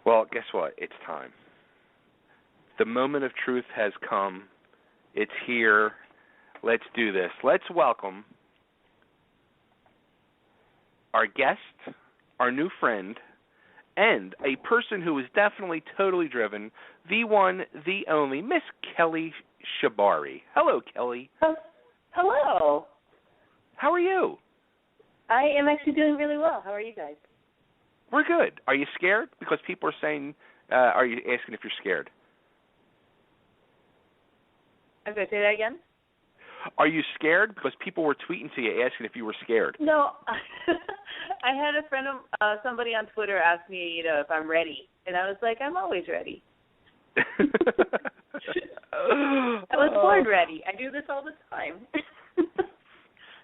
Well, guess what? It's time. The moment of truth has come. It's here. Let's do this. Let's welcome our guest, our new friend, and a person who is definitely totally driven, the one, the only, Miss Kelly Shibari. Hello, Kelly. Hello. How are you? I am actually doing really well. How are you guys? We're good. Are you scared? Because people are saying, are you asking if you're scared? I'm going to say that again? Are you scared? Because people were tweeting to you asking if you were scared. No. I had a friend of somebody on Twitter ask me, if I'm ready. And I was like, I'm always ready. I was born ready. I do this all the time.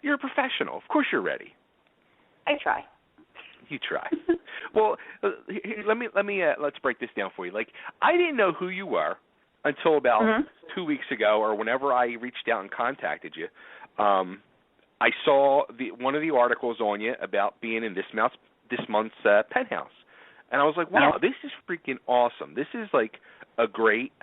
You're a professional. Of course you're ready. I try. You try. Well, let's break this down for you. Like, I didn't know who you were until about 2 weeks ago, or whenever I reached out and contacted you. I saw one of the articles on you about being in this month's Penthouse, and I was like, wow, this is freaking awesome. This is like a great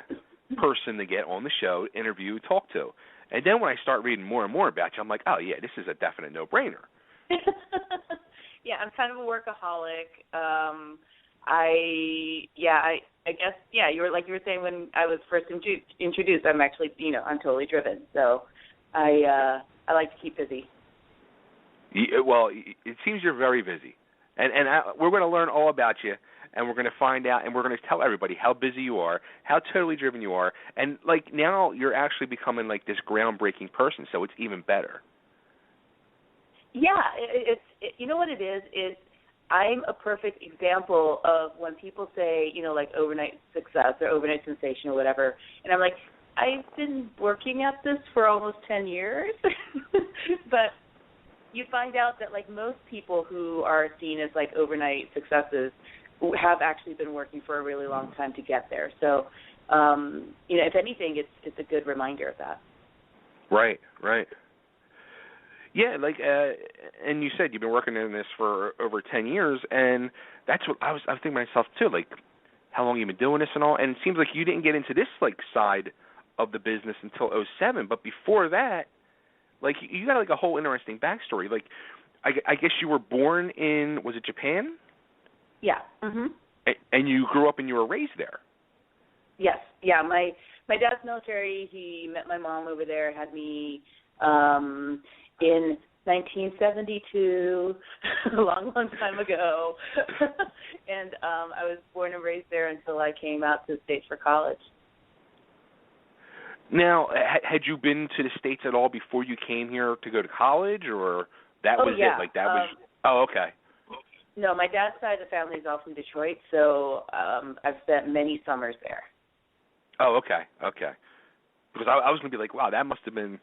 person to get on the show, interview, talk to. And then when I start reading more and more about you, I'm like, oh yeah, this is a definite no-brainer. Yeah, I'm kind of a workaholic. I guess you were saying when I was first introduced, I'm actually, I'm totally driven. So I like to keep busy. Well, it seems you're very busy, and we're going to learn all about you, and we're going to find out, and we're going to tell everybody how busy you are, how totally driven you are, and like now you're actually becoming like this groundbreaking person, so it's even better. Yeah, you know what it is? I'm a perfect example of when people say, like overnight success or overnight sensation or whatever, and I'm like, I've been working at this for almost 10 years, but you find out that like most people who are seen as like overnight successes have actually been working for a really long time to get there. So, if anything, it's a good reminder of that. Right. Yeah, like, and you said you've been working in this for over 10 years, and that's what I was thinking to myself too, like, how long you've been doing this and all, and it seems like you didn't get into this, like, side of the business until '07, but before that, like, you got, like, a whole interesting backstory. Like, I guess you were born in, was it Japan? Yeah. Mm-hmm. And you grew up and you were raised there? Yes. Yeah, my dad's military. He met my mom over there, had me in 1972, a long, long time ago. And I was born and raised there until I came out to the States for college. Now, had you been to the States at all before you came here to go to college, or that was it? Like that was. Oh, okay. No, my dad's side of the family is all from Detroit, so I've spent many summers there. Oh, okay. Because I was going to be like, wow, that must have been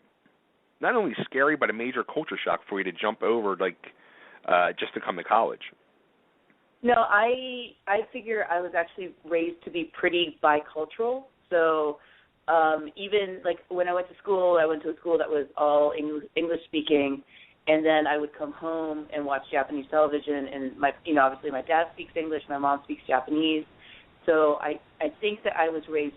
not only scary, but a major culture shock for you to jump over, like, just to come to college. No, I figure I was actually raised to be pretty bicultural. So even, like, when I went to school, I went to a school that was all English-speaking, and then I would come home and watch Japanese television. And, obviously my dad speaks English, my mom speaks Japanese. So I think that I was raised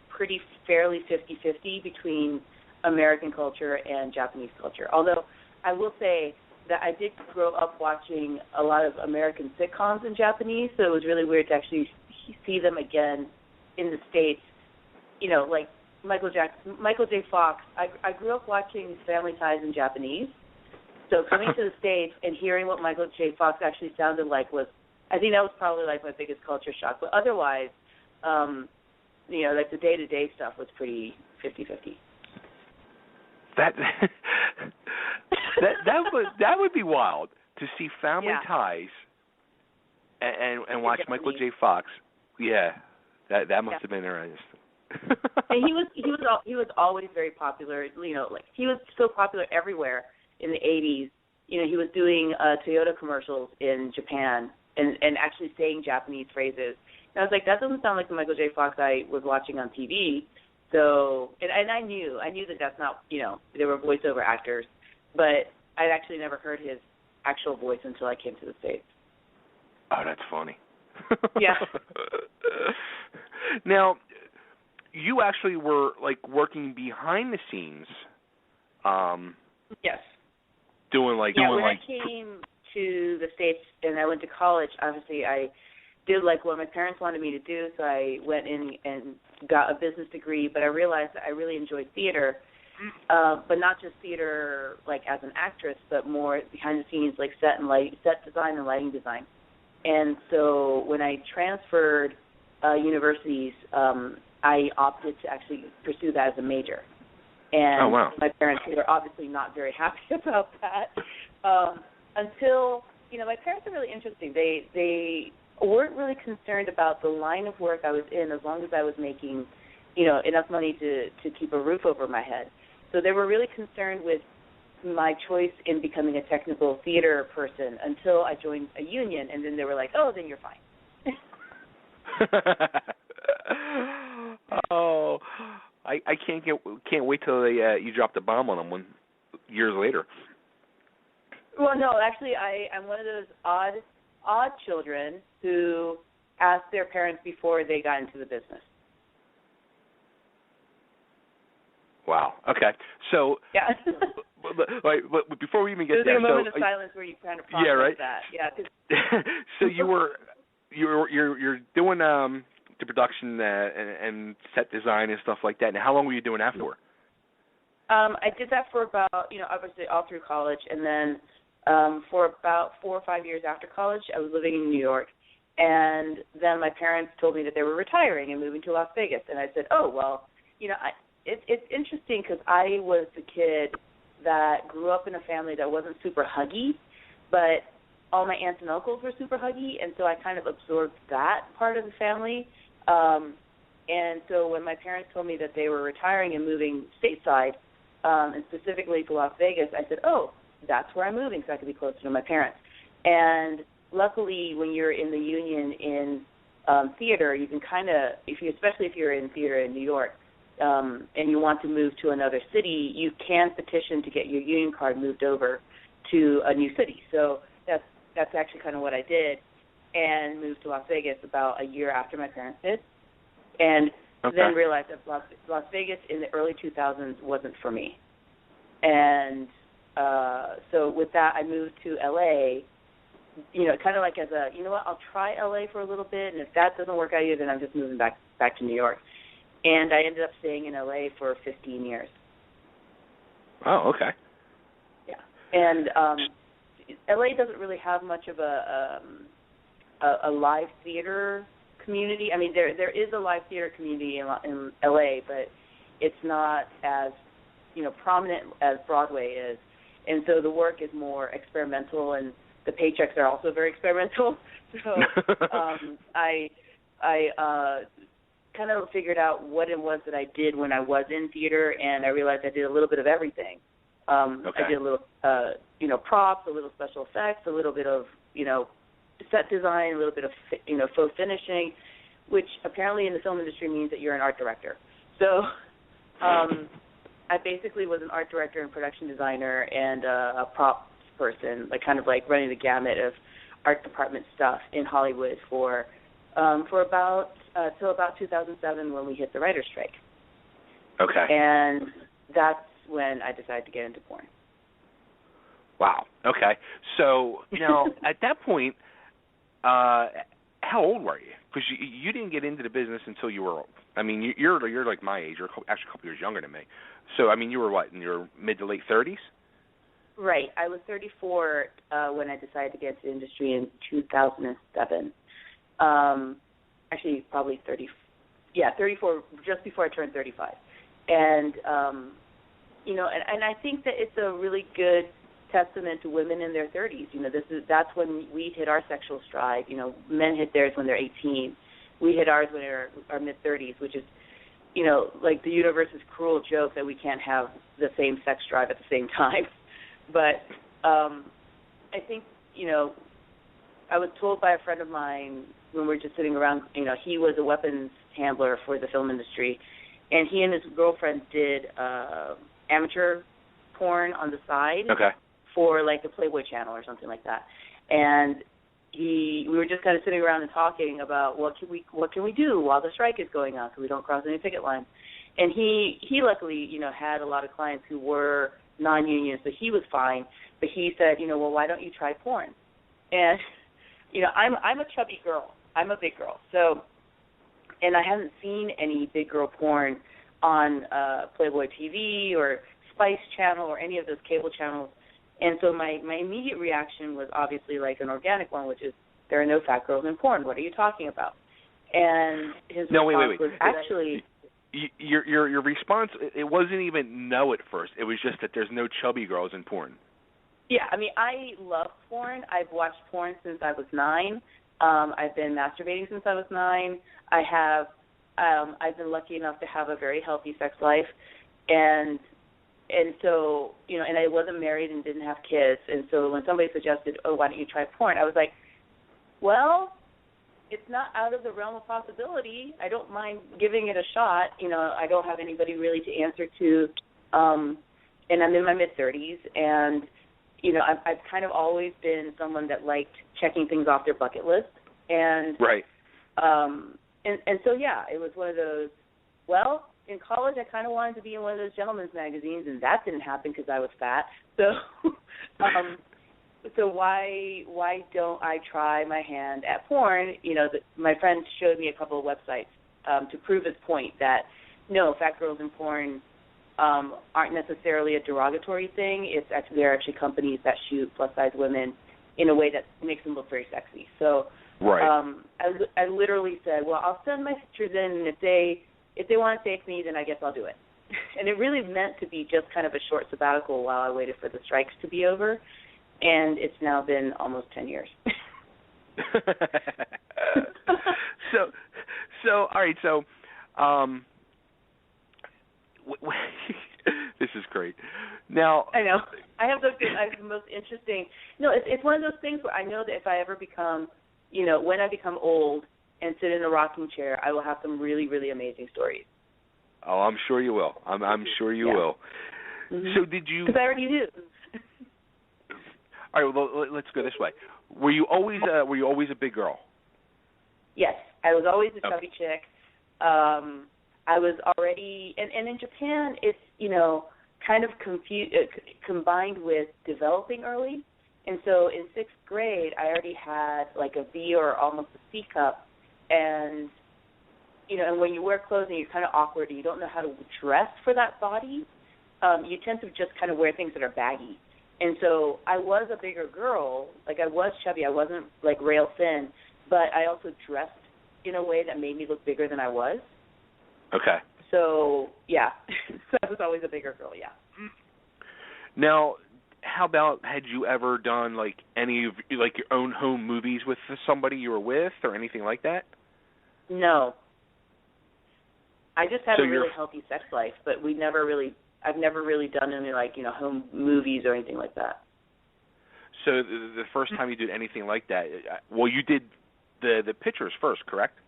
fairly 50-50 between American culture and Japanese culture. Although I will say that I did grow up watching a lot of American sitcoms in Japanese, so it was really weird to actually see them again in the States. Like Michael J. Fox. I grew up watching Family Ties in Japanese, so coming to the States and hearing what Michael J. Fox actually sounded like I think that was probably like my biggest culture shock. But otherwise, like the day-to-day stuff was pretty 50-50. That would be wild to see Family Ties and watch Michael J. Fox. Yeah, that must have been interesting. And he was always very popular. Like he was so popular everywhere in the 80s. He was doing Toyota commercials in Japan and actually saying Japanese phrases. And I was like, that doesn't sound like the Michael J. Fox I was watching on TV. So, and I knew that that's not, they were voiceover actors, but I'd actually never heard his actual voice until I came to the States. Oh, that's funny. Yeah. Now, you actually were like working behind the scenes. Yes. Doing when I came to the States and I went to college, obviously I did like what my parents wanted me to do, so I went in and got a business degree, but I realized that I really enjoyed theater, but not just theater like as an actress, but more behind the scenes like set design and lighting design. And so when I transferred universities, I opted to actually pursue that as a major. And my parents were obviously not very happy about that until, my parents are really interesting. They weren't really concerned about the line of work I was in as long as I was making, enough money to keep a roof over my head. So they were really concerned with my choice in becoming a technical theater person until I joined a union, and then they were like, oh, then you're fine. Oh, I can't wait till you drop the bomb on them years later. Well, no, actually, I'm one of those odd children who asked their parents before they got into the business. Wow. Okay. So. Yeah. but before we even get there, there's a moment of silence where you kind of process that. Yeah. So you're doing the production and set design and stuff like that. Now, how long were you doing that for? I did that for about, obviously all through college, and then for about 4 or 5 years after college, I was living in New York, and then my parents told me that they were retiring and moving to Las Vegas, and I said, oh, well, it's interesting because I was the kid that grew up in a family that wasn't super huggy, but all my aunts and uncles were super huggy, and so I kind of absorbed that part of the family. And so when my parents told me that they were retiring and moving stateside, and specifically to Las Vegas, I said, oh, that's where I'm moving so I could be closer to my parents. And luckily, when you're in the union in theater, you can kind of, especially if you're in theater in New York, and you want to move to another city, you can petition to get your union card moved over to a new city. So that's actually kind of what I did, and moved to Las Vegas about a year after my parents did, and then realized that Las Vegas in the early 2000s wasn't for me. And so with that, I moved to L.A., kind of like as a, I'll try L.A. for a little bit, and if that doesn't work out either, then I'm just moving back to New York. And I ended up staying in L.A. for 15 years. Oh, okay. Yeah. And L.A. doesn't really have much of a live theater community. I mean, there is a live theater community in L.A., but it's not as, prominent as Broadway is. And so the work is more experimental, and the paychecks are also very experimental. So I kind of figured out what it was that I did when I was in theater, and I realized I did a little bit of everything. I did a little, props, a little special effects, a little bit of, set design, a little bit of, faux finishing, which apparently in the film industry means that you're an art director. So I basically was an art director and production designer and a props person, kind of running the gamut of art department stuff in Hollywood for about till about 2007 when we hit the writer's strike. Okay. And that's when I decided to get into porn. Wow. Okay. So, at that point, how old were you? Because you didn't get into the business until you were, you're like my age. You're actually a couple years younger than me. So, you were what, in your mid to late 30s? Right. I was 34 when I decided to get into the industry in 2007. Actually, probably 34, just before I turned 35. And, and I think that it's a really good testament to women in their 30s. That's when we hit our sexual stride. Men hit theirs when they're 18. We hit ours when we're our mid-30s, which is, the universe's cruel joke that we can't have the same sex drive at the same time. But I think, I was told by a friend of mine when we were just sitting around, he was a weapons handler for the film industry, and he and his girlfriend did amateur porn on the side for the Playboy channel or something like that. And we were just kind of sitting around and talking about what can we do while the strike is going on so we don't cross any picket lines. And he luckily, had a lot of clients who were non-union, so he was fine. But he said, well, why don't you try porn? And I'm a chubby girl. I'm a big girl. So, and I haven't seen any big girl porn on Playboy TV or Spice Channel or any of those cable channels. And so my immediate reaction was obviously like an organic one, which is, there are no fat girls in porn. What are you talking about? And his response was actually... Your response, it wasn't even no at first. It was just that there's no chubby girls in porn. Yeah, I mean, I love porn. I've watched porn since I was 9. I've been masturbating since I was 9. I've been lucky enough to have a very healthy sex life, and so, and I wasn't married and didn't have kids. And so when somebody suggested, oh, why don't you try porn? I was like, well, it's not out of the realm of possibility. I don't mind giving it a shot. I don't have anybody really to answer to, and I'm in my mid-30s, and, I've kind of always been someone that liked checking things off their bucket list. And right. And so, yeah, it was one of those, well, in college I kind of wanted to be in one of those gentlemen's magazines, and that didn't happen because I was fat. So so why don't I try my hand at porn? My friend showed me a couple of websites to prove his point that, no, fat girls in porn aren't necessarily a derogatory thing. They're actually companies that shoot plus-size women in a way that makes them look very sexy. So right. I literally said, well, I'll send my pictures in, and if they want to take me, then I guess I'll do it. And it really meant to be just kind of a short sabbatical while I waited for the strikes to be over. And it's now been almost 10 years. So all right. So, this is great. Now, I know I have the most interesting. No, it's one of those things where I know that if I ever become, when I become old and sit in a rocking chair, I will have some really, really amazing stories. Oh, I'm sure you will. I'm sure you will. Mm-hmm. So did you? Because I already do. All right, well, let's go this way. Were you always a big girl? Yes, I was always a chubby chick. I was already, and in Japan, it's kind of combined with developing early, and so in 6th grade, I already had like a V or almost a C cup, and and when you wear clothing, you're kind of awkward, and you don't know how to dress for that body. You tend to just kind of wear things that are baggy. And so I was a bigger girl, like I was chubby, I wasn't like rail thin, but I also dressed in a way that made me look bigger than I was. Okay. So, yeah, so I was always a bigger girl, yeah. Now, how about, had you ever done like any of like your own home movies with somebody you were with or anything like that? No. I just had a really healthy sex life, but I've never really done any home movies or anything like that. So the first time you did anything like that, well, you did the pictures first, correct?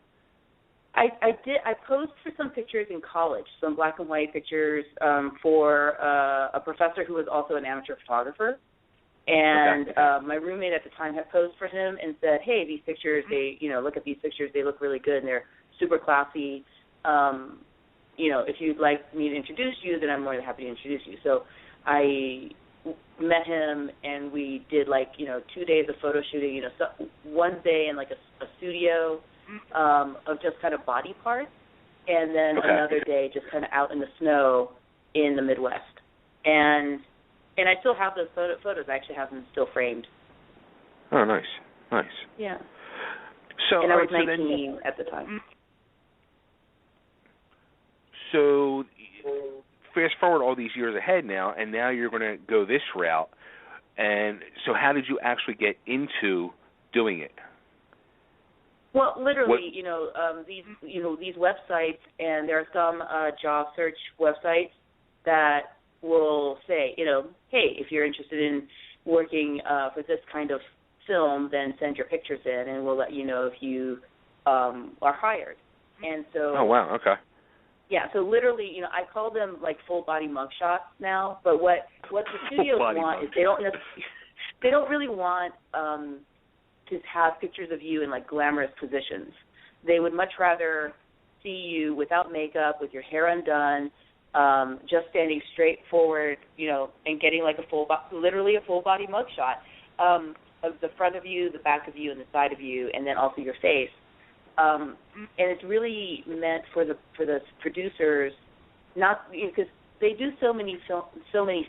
I did. I posed for some pictures in college, some black and white pictures for a professor who was also an amateur photographer. And okay. My roommate at the time had posed for him and said, hey, these pictures, look at these pictures. They look really good, and they're super classy. If you'd like me to introduce you, then I'm more than happy to introduce you. So I met him, and we did 2 days of photo shooting, so one day in like a studio of just kind of body parts, and then another day just kind of out in the snow in the Midwest. And I still have those photos. I actually have them still framed. Oh, nice. Yeah. So, and I was 19 at the time. So fast forward all these years ahead now, and now you're going to go this route. And so how did you actually get into doing it? Well, literally, these websites, and there are some job search websites that will say, hey, if you're interested in working for this kind of film, then send your pictures in, and we'll let you know if you are hired. And so. Oh wow. Okay. Yeah, so literally, I call them like full body mugshots now. But what the studios want is they don't really want to have pictures of you in like glamorous positions. They would much rather see you without makeup, with your hair undone, just standing straight forward, and getting like literally a full body mugshot of the front of you, the back of you, and the side of you, and then also your face. And it's really meant for the producers, not because they do so many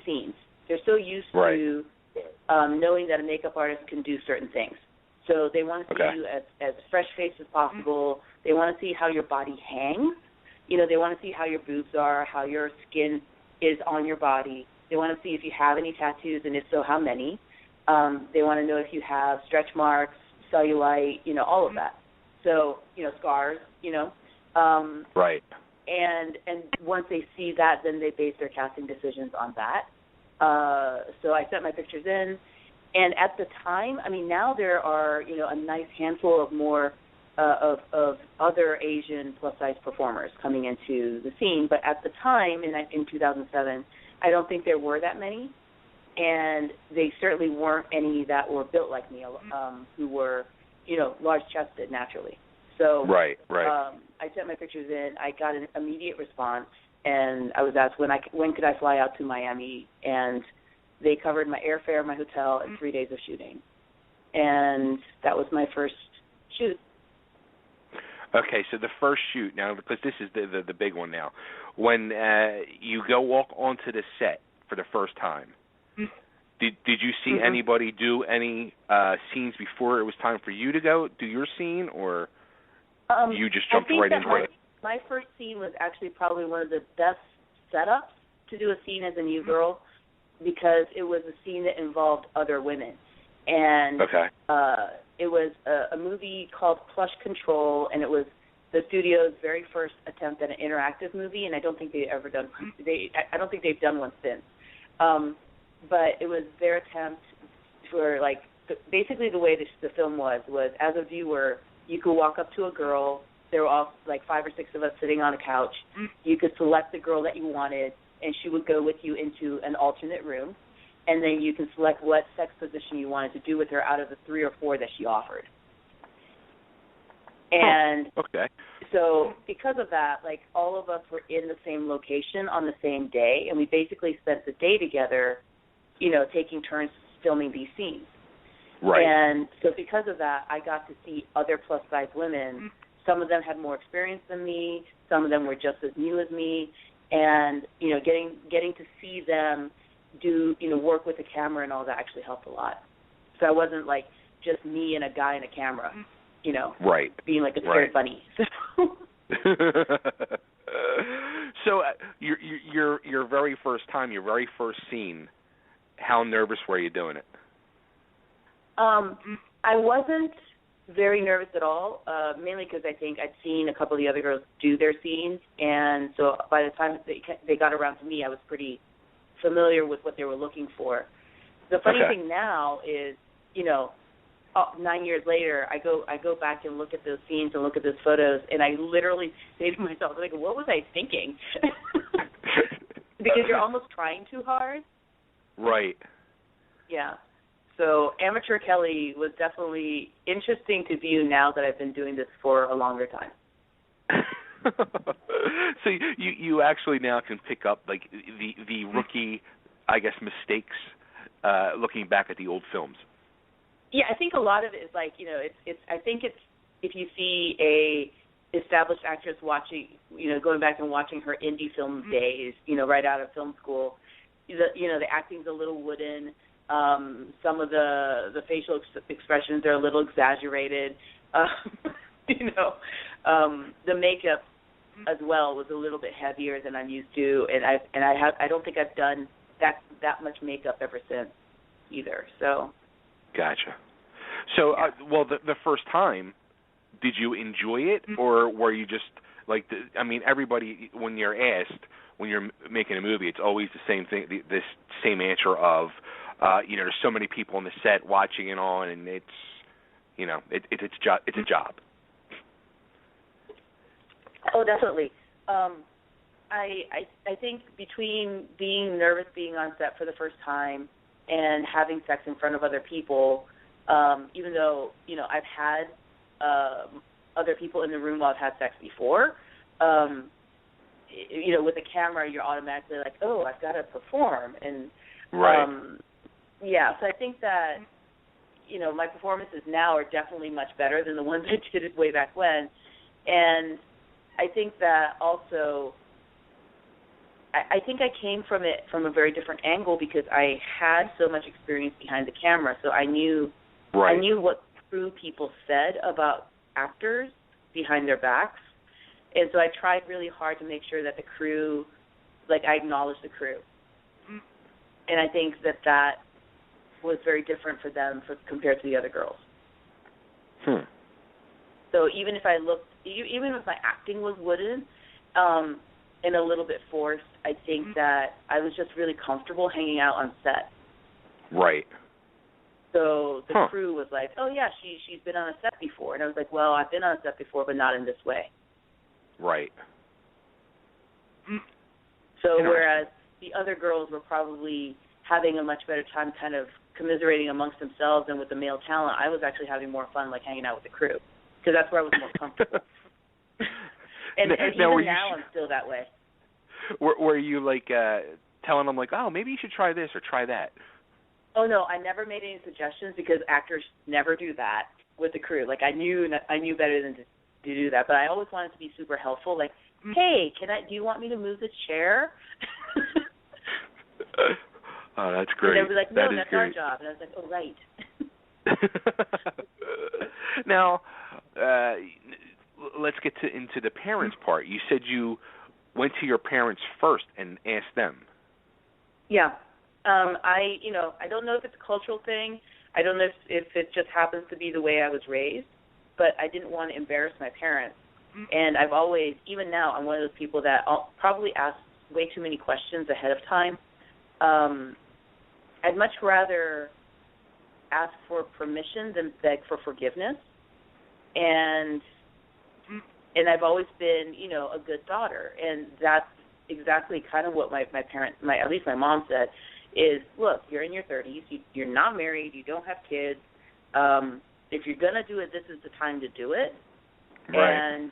scenes. They're so used to knowing that a makeup artist can do certain things. So they want to see you as fresh-faced as possible. They want to see how your body hangs. They want to see how your boobs are, how your skin is on your body. They want to see if you have any tattoos, and if so, how many. They want to know if you have stretch marks, cellulite, all of that. So, scars, Right. And once they see that, then they base their casting decisions on that. So I sent my pictures in. And at the time, now there are, a nice handful of more of other Asian plus-size performers coming into the scene. But at the time, in 2007, I don't think there were that many. And they certainly weren't any that were built like me, who were, large-chested naturally. So right. I sent my pictures in. I got an immediate response, and I was asked when could I fly out to Miami, and they covered my airfare, my hotel, and 3 days of shooting. And that was my first shoot. Okay, so the first shoot, now, because this is the big one now, when you go walk onto the set for the first time, did you see anybody do any scenes before it was time for you to go do your scene, or you just jumped right into it? My first scene was actually probably one of the best setups to do a scene as a new girl, because it was a scene that involved other women. And it was a movie called Plush Control, and it was the studio's very first attempt at an interactive movie, and I don't think they've ever done. I don't think they've done one since. But it was their attempt for basically the way the film was as a viewer, you could walk up to a girl. There were all 5 or 6 of us sitting on a couch. You could select the girl that you wanted, and she would go with you into an alternate room, and then you can select what sex position you wanted to do with her out of the 3 or 4 that she offered. And so because of that, all of us were in the same location on the same day, and we basically spent the day together, taking turns filming these scenes. Right. And so because of that, I got to see other plus-size women. Some of them had more experience than me. Some of them were just as new as me. And, getting to see them do, work with the camera and all that actually helped a lot. So I wasn't just me and a guy and a camera, right, being like a scared bunny. So your very first time, your very first scene, how nervous were you doing it? I wasn't very nervous at all, mainly because I think I'd seen a couple of the other girls do their scenes, and so by the time they got around to me, I was pretty familiar with what they were looking for. The funny thing now is, 9 years later, I go back and look at those scenes and look at those photos, and I literally say to myself, what was I thinking? Because you're almost trying too hard. Right. Yeah. So Amateur Kelly was definitely interesting to view now that I've been doing this for a longer time. So you actually now can pick up the rookie, I guess, mistakes looking back at the old films. Yeah, I think a lot of it is I think it's if you see a established actress watching, going back and watching her indie film days, right out of film school, the acting's a little wooden. Some of the facial expressions are a little exaggerated. The makeup as well was a little bit heavier than I'm used to, and I don't think I've done that much makeup ever since either. So. Gotcha. So, the first time, did you enjoy it, or were you just everybody, when you're asked, when you're making a movie, it's always the same thing, this same answer of, there's so many people on the set watching it on, and it's, it's a job. Oh, definitely. I think between being nervous being on set for the first time and having sex in front of other people, even though, I've had other people in the room while I've had sex before. With a camera, you're automatically like, oh, I've got to perform. And, right. So I think that, my performances now are definitely much better than the ones I did way back when. And I think that also, I think I came from it from a very different angle because I had so much experience behind the camera. So I knew what true people said about actors behind their backs. And so I tried really hard to make sure that the crew, I acknowledged the crew. And I think that was very different for them compared to the other girls. So even if even if my acting was wooden and a little bit forced, I think that I was just really comfortable hanging out on set. Right. So the crew was like, oh, yeah, she's been on a set before. And I was like, well, I've been on a set before, but not in this way. Right. So whereas the other girls were probably having a much better time kind of commiserating amongst themselves and with the male talent, I was actually having more fun, hanging out with the crew, because that's where I was more comfortable. and even now I'm still that way. Were you, telling them, oh, maybe you should try this or try that? Oh, no, I never made any suggestions because actors never do that with the crew. I knew better than to do that, but I always wanted to be super helpful. Hey, do you want me to move the chair? Oh, that's great. And they were like, no, that's great. our job. And I was like, oh, right. Now, let's get into the parents part. You said you went to your parents first and asked them. Yeah. I don't know if it's a cultural thing. I don't know if it just happens to be the way I was raised, but I didn't want to embarrass my parents. And I've always, even now, I'm one of those people that I'll probably ask way too many questions ahead of time. I'd much rather ask for permission than beg for forgiveness. And I've always been, a good daughter. And that's exactly kind of what my parents, at least my mom said, is, look, you're in your 30s, you're not married, you don't have kids. If you're going to do it, this is the time to do it. Right. And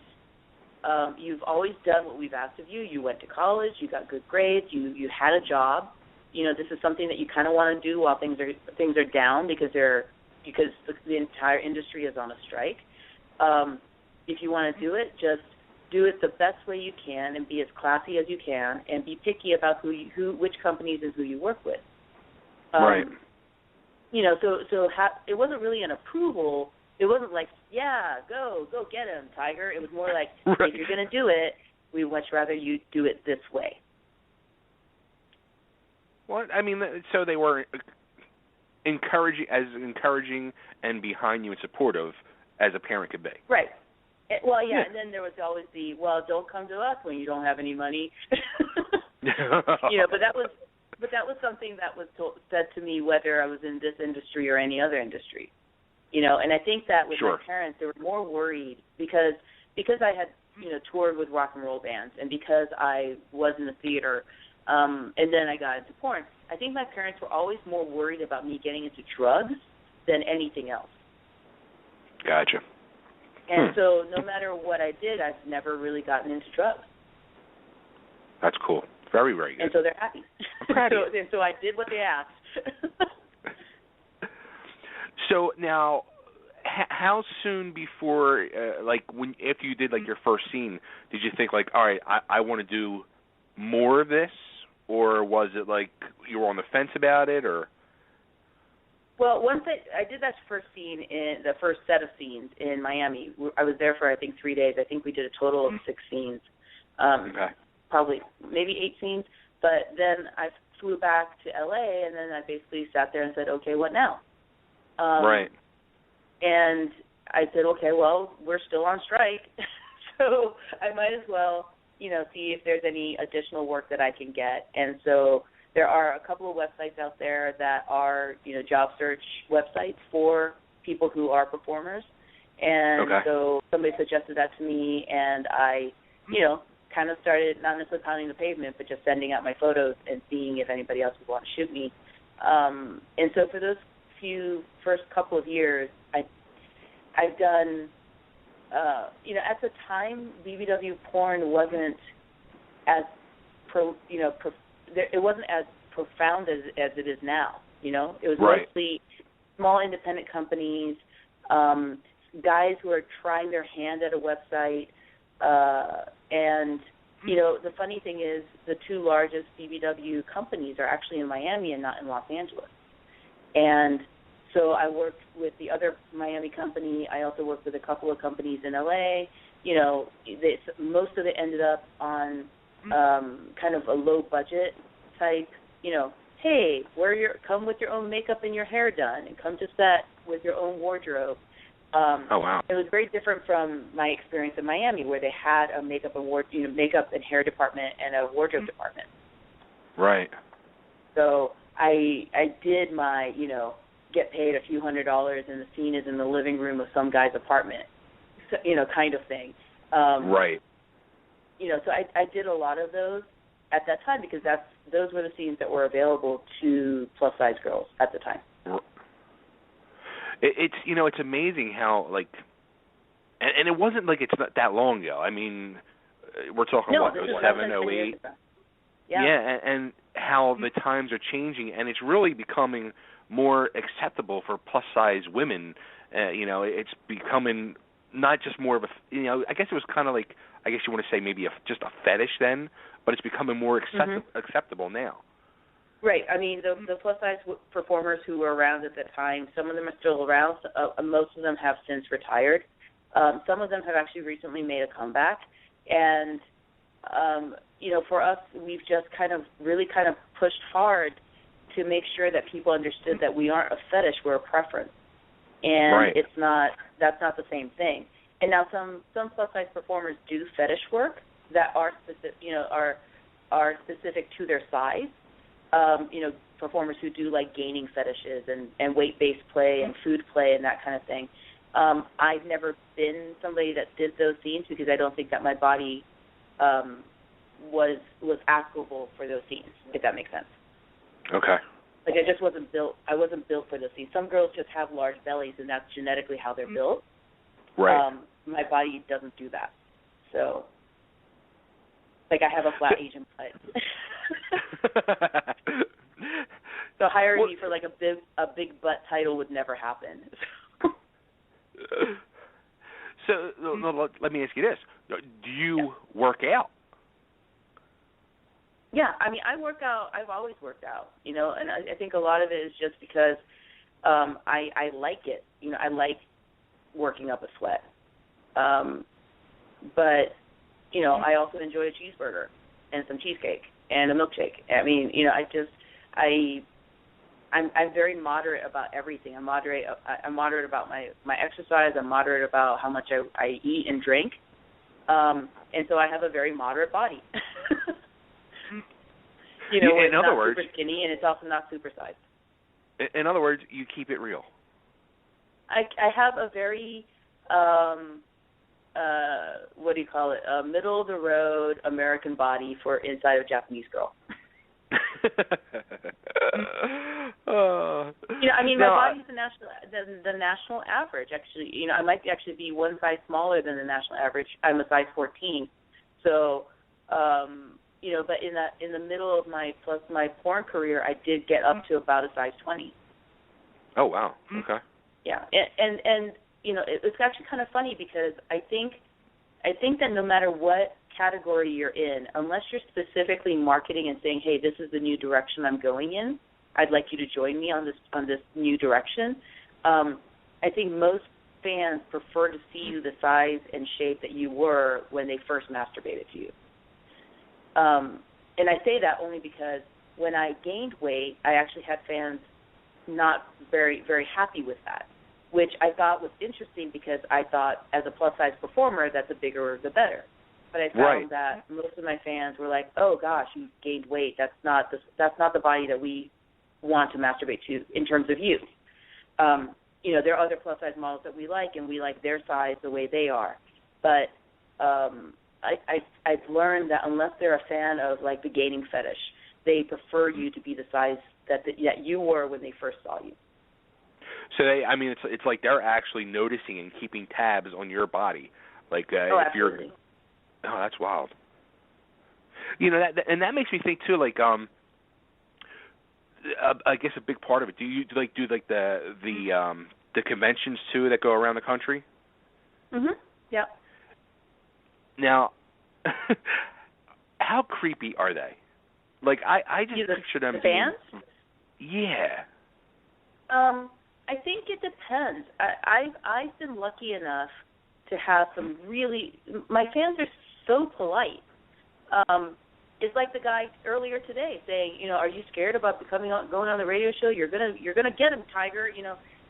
you've always done what we've asked of you. You went to college, you got good grades, you had a job. This is something that you kind of want to do while things are down because the entire industry is on a strike. If you want to do it, just do it the best way you can and be as classy as you can and be picky about which companies and who you work with. Right. So it wasn't really an approval. It wasn't like, yeah, go get him, Tiger. It was more like, right. If you're going to do it, we'd much rather you do it this way. Well, I mean, so they were encouraging and behind you and supportive as a parent could be. Right. Well, yeah, and then there was always don't come to us when you don't have any money. But that was something that was said to me whether I was in this industry or any other industry. And I think that with my parents, they were more worried because I had, toured with rock and roll bands and because I was in the theater, and then I got into porn. I think my parents were always more worried about me getting into drugs than anything else. Gotcha. And so no matter what I did, I've never really gotten into drugs. That's cool. Very, very good. And so they're happy. I'm proud of you. So I did what they asked. So now, how soon before, if you did your first scene, did you think all right, I want to do more of this, or was it you were on the fence about it, or? Well, once I did that first scene in the first set of scenes in Miami. I was there for I think 3 days. I think we did a total of 6 scenes, probably maybe 8 scenes. But then I flew back to LA, and then I basically sat there and said, okay, what now? Right. And I said, okay, well, we're still on strike, so I might as well, see if there's any additional work that I can get. And so there are a couple of websites out there that are, job search websites for people who are performers. And so somebody suggested that to me, and I, kind of started not necessarily pounding the pavement, but just sending out my photos and seeing if anybody else would want to shoot me. And so for those first couple of years, I've done, at the time, BBW porn wasn't as it wasn't as profound as it is now. It was mostly small independent companies, guys who are trying their hand at a website, and the funny thing is the two largest BBW companies are actually in Miami and not in Los Angeles. And so I worked with the other Miami company. I also worked with a couple of companies in LA. Most of it ended up on kind of a low budget type, hey, come with your own makeup and your hair done, and come to set with your own wardrobe. Oh wow! It was very different from my experience in Miami, where they had a makeup and hair department and a wardrobe department. Right. So I did my get paid a few $100s and the scene is in the living room of some guy's apartment, kind of thing. Right. So I did a lot of those at that time because those were the scenes that were available to plus size girls at the time. It's amazing how and it wasn't like it's not that long ago. I mean, we're talking 07, 08. Yeah, and how the times are changing, and it's really becoming more acceptable for plus size women. It's becoming not just more of a I guess it was kind of like, I guess you want to say maybe just a fetish then, but it's becoming more acceptable now. Right. I mean, the plus-size performers who were around at that time, some of them are still around. Most of them have since retired. Some of them have actually recently made a comeback. And, for us, we've just really pushed hard to make sure that people understood that we aren't a fetish, we're a preference. And that's not the same thing. And now some plus-size performers do fetish work that are specific to their size. Performers who do gaining fetishes and weight-based play and food play and that kind of thing. I've never been somebody that did those scenes because I don't think that my body was applicable for those scenes, if that makes sense. Okay. I just wasn't built. I wasn't built for those scenes. Some girls just have large bellies, and that's genetically how they're built. Right. My body doesn't do that. So, I have a flat Asian butt. So hiring me for a big butt title would never happen. So let me ask you this: do you work out? Yeah, I mean, I work out. I've always worked out, and I think a lot of it is just because I like it. I like working up a sweat. But I also enjoy a cheeseburger and some cheesecake and a milkshake. I mean, I'm very moderate about everything. I'm moderate about my exercise. I'm moderate about how much I eat and drink. And so I have a very moderate body. It's not super skinny, and it's also not super sized. In other words, you keep it real. I have a very, what do you call it, a middle-of-the-road American body for inside a Japanese girl. My body's the national average, actually. I might actually be one size smaller than the national average. I'm a size 14. So, but in the middle of my porn career, I did get up to about a size 20. Oh wow! Okay. Yeah, and it's actually kind of funny because I think that no matter what category you're in, unless you're specifically marketing and saying, hey, this is the new direction I'm going in, I'd like you to join me on this new direction. I think most fans prefer to see you the size and shape that you were when they first masturbated to you. And I say that only because when I gained weight, I actually had fans not very, very happy with that, which I thought was interesting because I thought as a plus-size performer that the bigger the better. But I found that most of my fans were like, oh, gosh, you gained weight. That's not the body that we want to masturbate to in terms of you. There are other plus-size models that we like, and we like their size the way they are. But I've learned that unless they're a fan of, the gaining fetish, they prefer you to be the size that you were when they first saw you. So it's like they're actually noticing and keeping tabs on your body, like if absolutely. you're. Oh, that's wild. That makes me think too. Like, I guess a big part of it. Do you do the conventions too that go around the country? Mhm. Yeah. Now, how creepy are they? Like, I just picture them. The fans? Yeah. I think it depends. I've been lucky enough to have some really. My fans are so polite. It's like the guy earlier today saying, are you scared about going on the radio show? You're gonna get him, Tiger.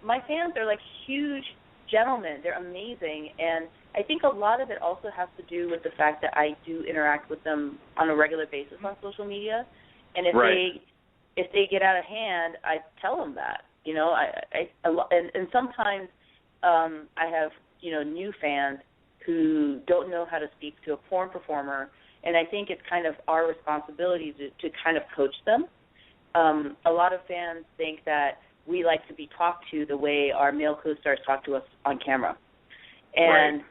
My fans are like huge gentlemen. They're amazing, and I think a lot of it also has to do with the fact that I do interact with them on a regular basis on social media, and if they get out of hand, I tell them that. And sometimes I have new fans who don't know how to speak to a porn performer, and I think it's kind of our responsibility to kind of coach them. A lot of fans think that we like to be talked to the way our male co-stars talk to us on camera, and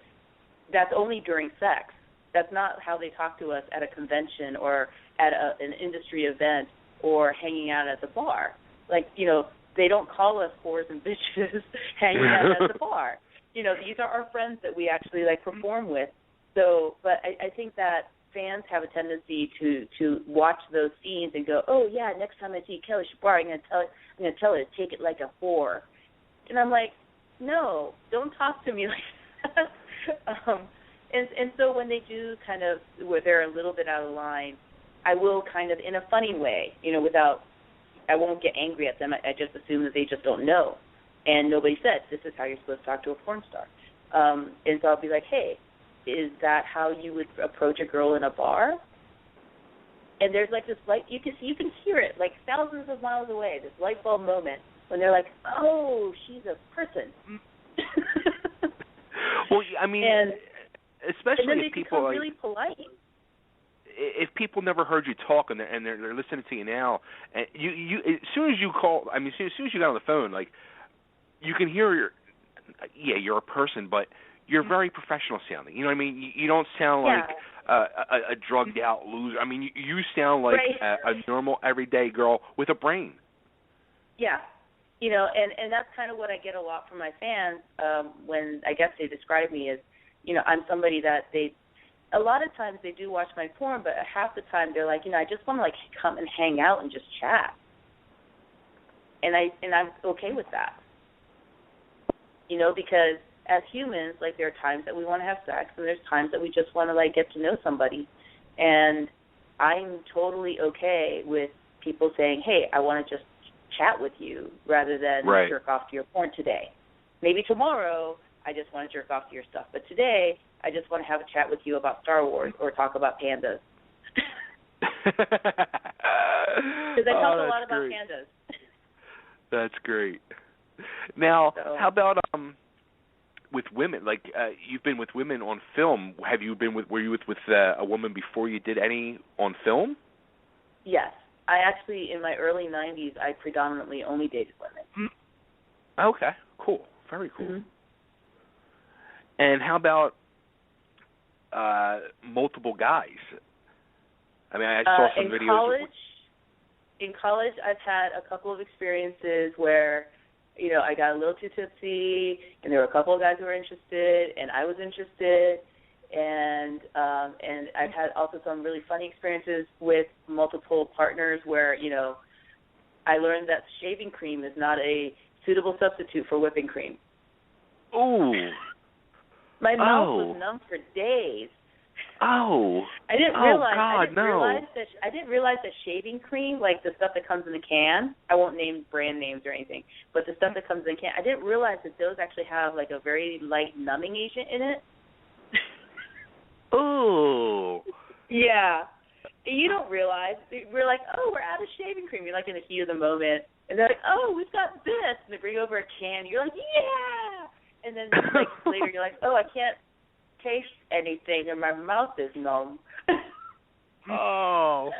that's only during sex. That's not how they talk to us at a convention or at an industry event or hanging out at the bar. Like, they don't call us whores and bitches hanging out at the bar. These are our friends that we actually perform with. So, but I think that fans have a tendency to watch those scenes and go, oh yeah, next time I see Kelly Shibari, I'm gonna tell her to take it like a whore. And I'm like, no, don't talk to me like that. And so when they do kind of where they're a little bit out of line, I will kind of in a funny way, I won't get angry at them. I just assume that they just don't know. And nobody said, this is how you're supposed to talk to a porn star. And so I'll be like, hey, is that how you would approach a girl in a bar? And there's this light, you can hear it thousands of miles away, this light bulb moment when they're like, oh, she's a person. Well, especially and then they if people become really polite. If people never heard you talk and they're listening to you now, and you as soon as you call, as soon as you got on the phone, you can hear you're a person, but you're very professional sounding. You know what I mean? You don't sound like a drugged out loser. You sound like a normal everyday girl with a brain. Yeah. And that's kind of what I get a lot from my fans when I guess they describe me as, I'm somebody that a lot of times they do watch my porn, but half the time they're like, I just want to come and hang out and just chat. And I'm okay with that. Because as humans, there are times that we want to have sex, and there's times that we just want to get to know somebody. And I'm totally okay with people saying, hey, I want to just chat with you rather than jerk off to your porn today. Maybe tomorrow I just want to jerk off to your stuff, but today I just want to have a chat with you about Star Wars or talk about pandas. Because I talk a lot about pandas. That's great. Now, how about with women? You've been with women on film. Were you with a woman before you did any on film? Yes. I actually, in my early 90s, I predominantly only dated women. Okay, cool. Very cool. Mm-hmm. And how about multiple guys? I saw some videos. In college, I've had a couple of experiences where, I got a little too tipsy, and there were a couple of guys who were interested, and I was interested, and I've had also some really funny experiences with multiple partners where, I learned that shaving cream is not a suitable substitute for whipping cream. Ooh. My mouth was numb for days. Oh. I didn't realize. I didn't realize that shaving cream, the stuff that comes in the can, I won't name brand names or anything, but the stuff that comes in the can, I didn't realize that those actually have a very light numbing agent in it. Oh. Yeah. You don't realize. We're like, oh, we're out of shaving cream. You're in the heat of the moment, and they're like, oh, we've got this, and they bring over a can. You're like, yeah. And then later you're like, oh, I can't taste anything and my mouth is numb. Oh,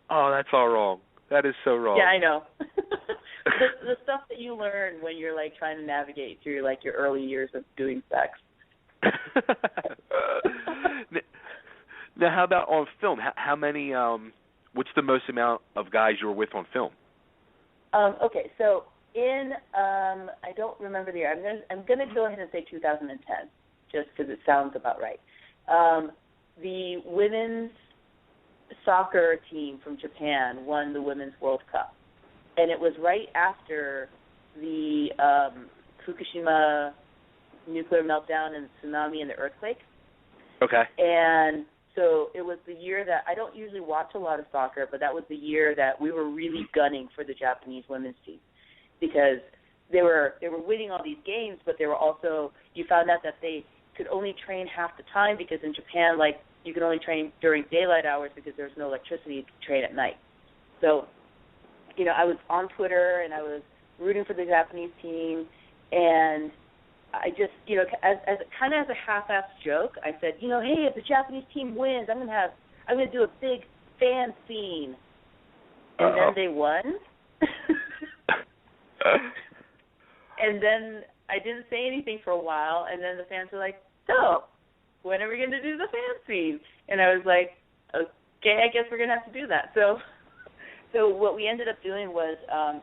that's all wrong. That is so wrong. Yeah, I know. the stuff that you learn when you're like trying to navigate through like your early years of doing sex. Now, how about on film? How many? What's the most amount of guys you were with on film? Okay, so in I don't remember the year. I'm gonna go ahead and say 2010, just because it sounds about right. The women's soccer team from Japan won the Women's World Cup, and it was right after the Fukushima nuclear meltdown and tsunami and the earthquake. Okay. And so it was the year that I don't usually watch a lot of soccer, but that was the year that we were really gunning for the Japanese women's team, because they were winning all these games, but they were also, you found out that they could only train half the time, because in Japan, like, you could only train during daylight hours because there's no electricity to train at night. So, you know, I was on Twitter and I was rooting for the Japanese team, and I just, you know, as kind of as a half-assed joke, I said, you know, hey, if the Japanese team wins, I'm gonna do a big fan scene, and then they won. And then I didn't say anything for a while, and then the fans were like, so, when are we going to do the fan scene? And I was like, okay, I guess we're going to have to do that. So what we ended up doing was,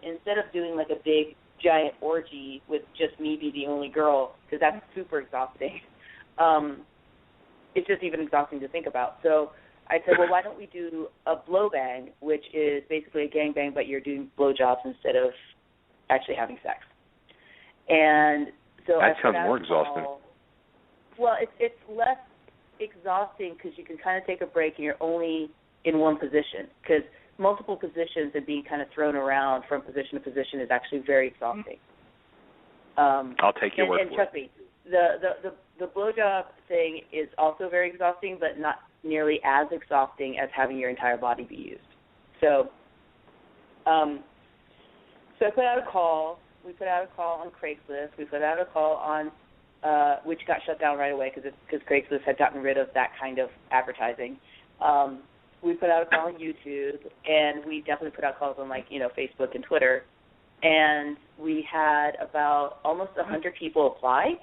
instead of doing like a big, giant orgy with just me be the only girl, because that's super exhausting, it's just even exhausting to think about. So I said, well, why don't we do a blow bang, which is basically a gangbang, but you're doing blowjobs instead of actually having sex. And so that sounds more exhausting. Well, it's less exhausting because you can kind of take a break and you're only in one position, because multiple positions and being kind of thrown around from position to position is actually very exhausting. I'll take your word for it. And trust me, the blowjob thing is also very exhausting, but not nearly as exhausting as having your entire body be used. So I put out a call. We put out a call on Craigslist. We put out a call on, which got shut down right away because Craigslist had gotten rid of that kind of advertising. We put out a call on YouTube, and we definitely put out calls on, like, you know, Facebook and Twitter. And we had about almost 100 people apply.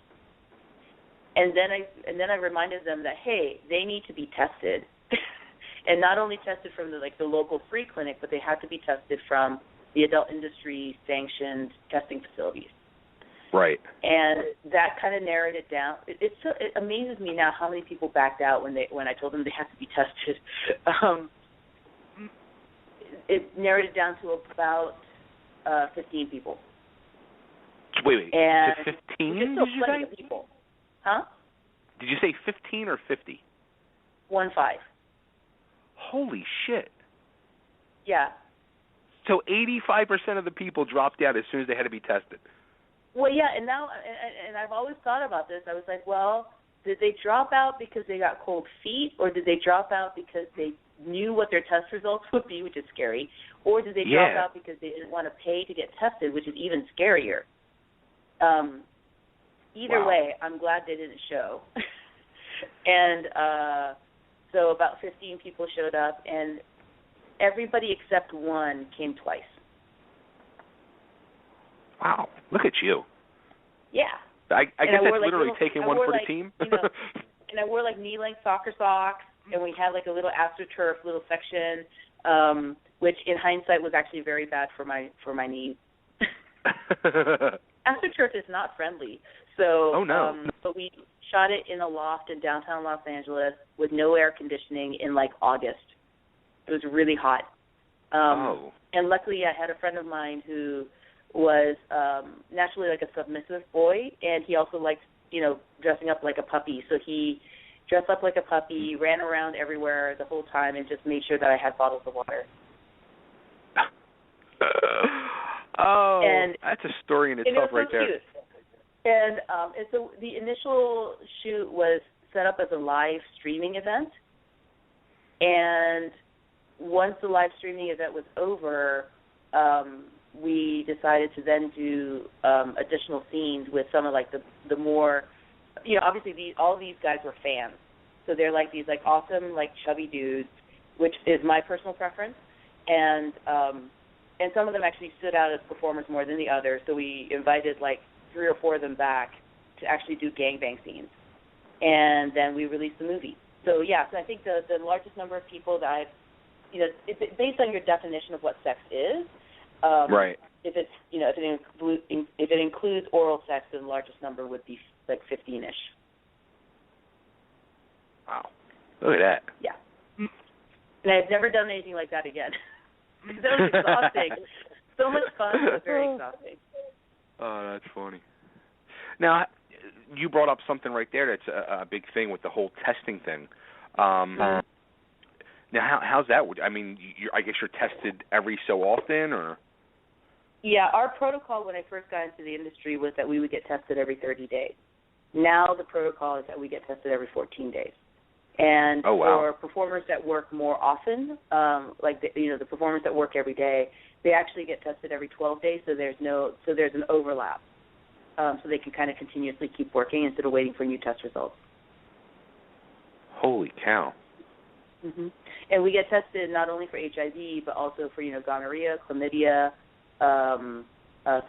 And then I reminded them that, hey, they need to be tested, and not only tested from the local free clinic, but they have to be tested from the adult industry sanctioned testing facilities. Right. And that kind of narrowed it down. It amazes me now how many people backed out when I told them they have to be tested. It narrowed it down to about 15 people. Wait. And 15? Did you say? Of people. Huh? Did you say 15 or 50? 15. Holy shit. Yeah. So 85% of the people dropped out as soon as they had to be tested. Well, yeah, and now, and I've always thought about this. I was like, well, did they drop out because they got cold feet, or did they drop out because they knew what their test results would be, which is scary, or did they drop out because they didn't want to pay to get tested, which is even scarier? Either way, I'm glad they didn't show. And so about 15 people showed up, and everybody except one came twice. Wow, look at you. Yeah. I guess that's literally taking one for the team. You know, and I wore like knee-length soccer socks, and we had like a little AstroTurf little section, which in hindsight was actually very bad for my knees. AstroTurf is not friendly. So, oh no. But we shot it in a loft in downtown Los Angeles with no air conditioning in like August. It was really hot. And luckily I had a friend of mine who was naturally like a submissive boy, and he also liked, you know, dressing up like a puppy. So he dressed up like a puppy, ran around everywhere the whole time, and just made sure that I had bottles of water. And that's a story in itself right there. Cute. And so the initial shoot was set up as a live streaming event, and once the live streaming event was over, we decided to then do additional scenes with some of like the more, you know, obviously all these guys were fans, so they're like these like awesome like chubby dudes, which is my personal preference, and and some of them actually stood out as performers more than the others. So we invited like 3 or 4 of them back to actually do gangbang scenes, and then we released the movie. So yeah, so I think the largest number of people that I've, it's based on your definition of what sex is. Right. If it's, if it includes oral sex, then the largest number would be like 15-ish. Wow. Look at that. Yeah. And I've never done anything like that again. That was exhausting. So much fun, but very exhausting. Oh, that's funny. Now, you brought up something right there that's a big thing with the whole testing thing. Now, how's that? I mean, I guess you're tested every so often, or? Yeah, our protocol when I first got into the industry was that we would get tested every 30 days. Now the protocol is that we get tested every 14 days. And for performers that work more often, like the performers that work every day, they actually get tested every 12 days. So there's an overlap, so they can kind of continuously keep working instead of waiting for new test results. Holy cow! Mm-hmm. And we get tested not only for HIV but also for gonorrhea, chlamydia,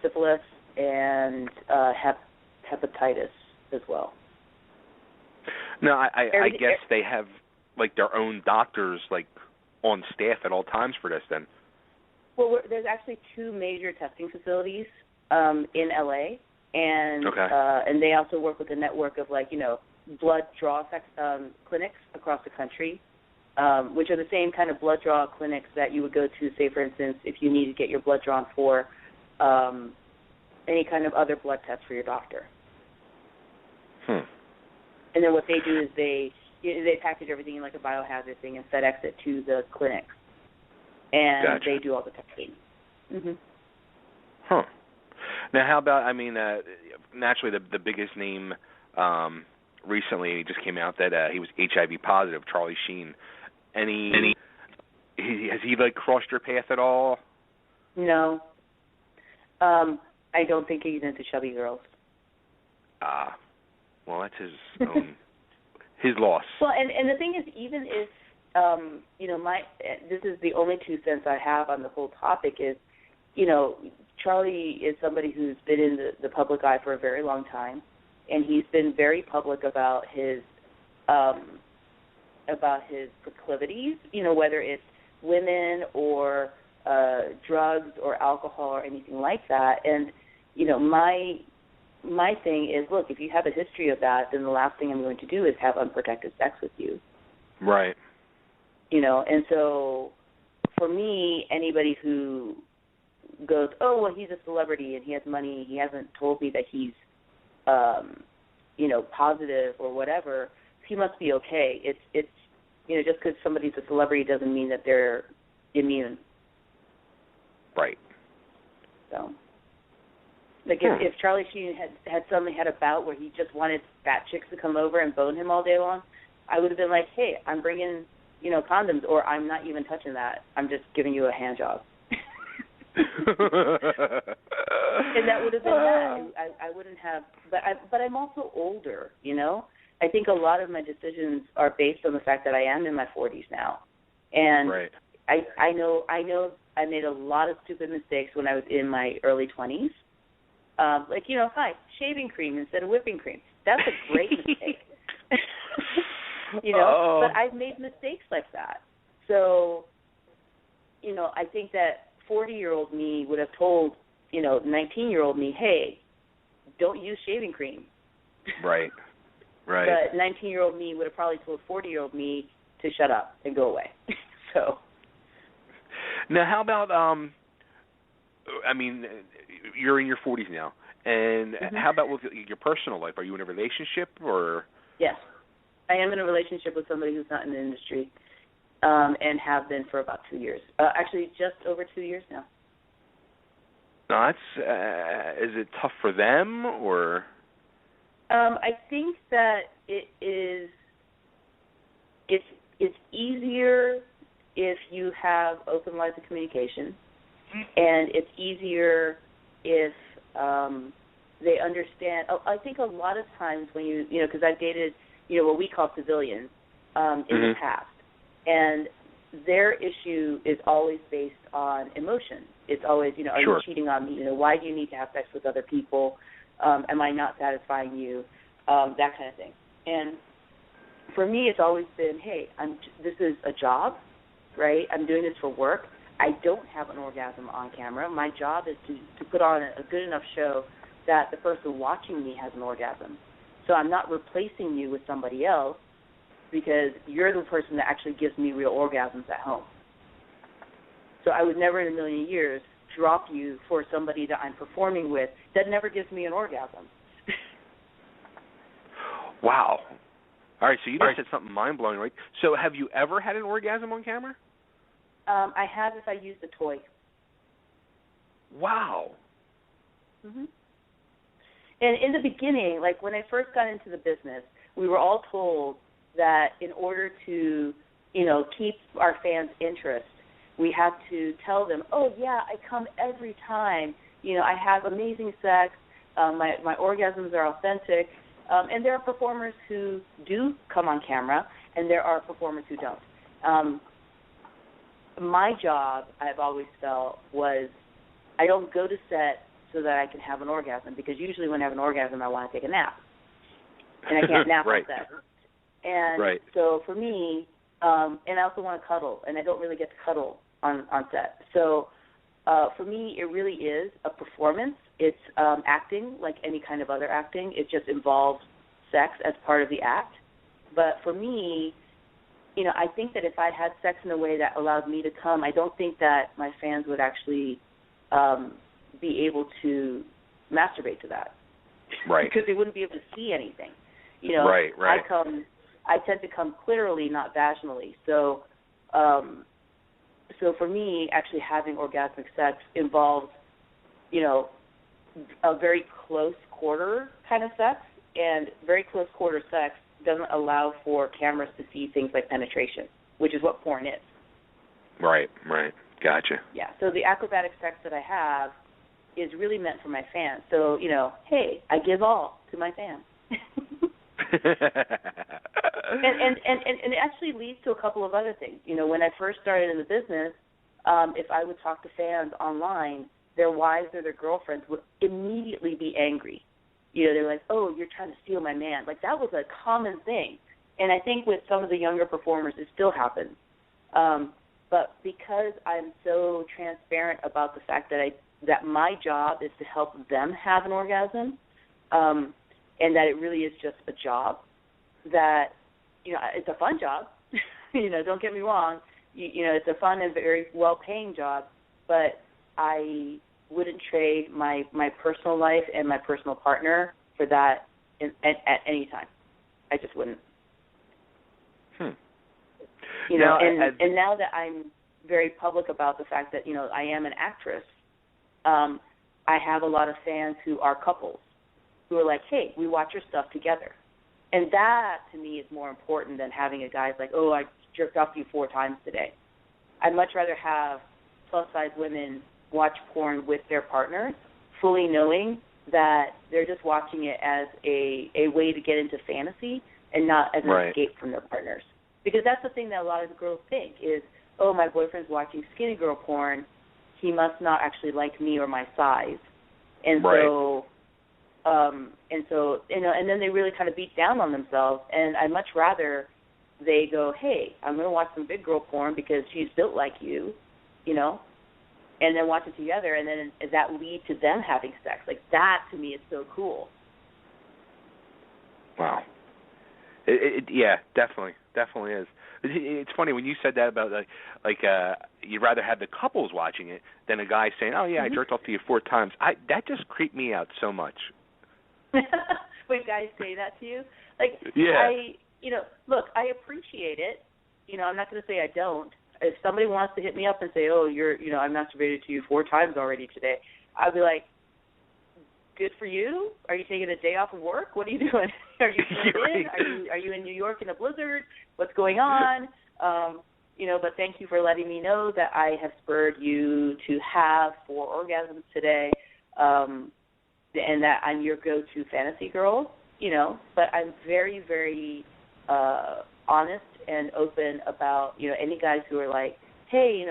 syphilis, and hepatitis as well. No, I guess they have like their own doctors like on staff at all times for this then. Well, there's actually 2 major testing facilities in LA, and and they also work with a network of blood draw clinics across the country, which are the same kind of blood draw clinics that you would go to, say for instance, if you need to get your blood drawn for any kind of other blood test for your doctor. And then what they do is they package everything in like a biohazard thing and FedEx it to the clinic, and they do all the testing. Mm-hmm. Huh. Now, how about? I mean, naturally, the biggest name recently he just came out that he was HIV positive, Charlie Sheen. Has he like crossed your path at all? No. I don't think he's into chubby girls. Well, that's his loss. Well, and the thing is, even if this is the only 2 cents I have on the whole topic is, Charlie is somebody who's been in the public eye for a very long time, and he's been very public about his proclivities, whether it's women or drugs or alcohol or anything like that. And my thing is, look, if you have a history of that, then the last thing I'm going to do is have unprotected sex with you. Right. And so for me, anybody who goes, oh, well, he's a celebrity and he has money, he hasn't told me that he's, positive or whatever, he must be okay. It's just because somebody's a celebrity doesn't mean that they're immune. Right. So. Like if Charlie Sheen had a bout where he just wanted fat chicks to come over and bone him all day long, I would have been like, hey, I'm bringing, condoms, or I'm not even touching that. I'm just giving you a hand job. And that would have been that. I wouldn't have, but I'm also older, I think a lot of my decisions are based on the fact that I am in my 40s now. And right. I know I made a lot of stupid mistakes when I was in my early 20s. Shaving cream instead of whipping cream. That's a great mistake. But I've made mistakes like that. So, I think that 40-year-old me would have told, 19-year-old me, hey, don't use shaving cream. Right. Right. But 19-year-old me would have probably told 40-year-old me to shut up and go away. So. Now, how about, you're in your 40s now, and how about with your personal life? Are you in a relationship, or? Yes. I am in a relationship with somebody who's not in the industry, and have been for about 2 years. Actually, just over 2 years now. No, is it tough for them, or? I think that it's easier if you have open lines of communication, and it's easier if they understand. I think a lot of times when because I've dated, what we call civilians in the past, and their issue is always based on emotion. It's always, are Sure. you cheating on me? Why do you need to have sex with other people? Am I not satisfying you? That kind of thing. And for me, it's always been, hey, this is a job, right? I'm doing this for work. I don't have an orgasm on camera. My job is to put on a good enough show that the person watching me has an orgasm. So I'm not replacing you with somebody else because you're the person that actually gives me real orgasms at home. So I would never in a million years drop you for somebody that I'm performing with that never gives me an orgasm. Wow. All right, so you just said something mind-blowing, right? So have you ever had an orgasm on camera? I have if I use the toy. Wow. Mm-hmm. And in the beginning, like when I first got into the business, we were all told that in order to, keep our fans' interest, we have to tell them, oh, yeah, I come every time. I have amazing sex. My orgasms are authentic. And there are performers who do come on camera, and there are performers who don't. My job, I've always felt, was I don't go to set so that I can have an orgasm, because usually when I have an orgasm, I want to take a nap. And I can't nap right. on set. And so for me, and I also want to cuddle, and I don't really get to cuddle on set. So for me, it really is a performance. It's acting like any kind of other acting. It just involves sex as part of the act. But for me, I think that if I had sex in a way that allowed me to come, I don't think that my fans would actually be able to masturbate to that. Right. Because they wouldn't be able to see anything. Right. I tend to come clitorally, not vaginally. So for me, actually having orgasmic sex involves, a very close quarter kind of sex, and very close quarter sex doesn't allow for cameras to see things like penetration, which is what porn is. Right. Gotcha. Yeah, so the acrobatic sex that I have is really meant for my fans. So, hey, I give all to my fans. and it actually leads to a couple of other things. When I first started in the business, if I would talk to fans online, their wives or their girlfriends would immediately be angry. They're like, oh, you're trying to steal my man. Like, that was a common thing. And I think with some of the younger performers, it still happens. But because I'm so transparent about the fact that my job is to help them have an orgasm, and that it really is just a job, that, it's a fun job. Don't get me wrong. It's a fun and very well-paying job, but I wouldn't trade my personal life and my personal partner for that at any time. I just wouldn't. And now that I'm very public about the fact that, I am an actress, I have a lot of fans who are couples who are like, hey, we watch your stuff together. And that, to me, is more important than having a guy's like, oh, I jerked off you 4 times today. I'd much rather have plus-size women watch porn with their partners, fully knowing that they're just watching it as a way to get into fantasy and not as an escape from their partners. Because that's the thing that a lot of the girls think is, oh, my boyfriend's watching skinny girl porn, he must not actually like me or my size. And so and then they really kind of beat down on themselves, and I'd much rather they go, hey, I'm going to watch some big girl porn because she's built like you, and then watch it together, and then that lead to them having sex. Like, that, to me, is so cool. Wow. Yeah, definitely is. It's funny when you said that about like you'd rather have the couples watching it than a guy saying, "Oh yeah, I jerked off to you 4 times." That just creeped me out so much. When guys say that to you, like, yeah. Look, I appreciate it. I'm not going to say I don't. If somebody wants to hit me up and say, "Oh, I masturbated to you 4 times already today," I'll be like, good for you. Are you taking a day off of work? What are you doing? Are you in? Are you in New York in a blizzard? What's going on? But thank you for letting me know that I have spurred you to have 4 orgasms today, and that I'm your go-to fantasy girl. But I'm very, very honest and open about, any guys who are like, hey,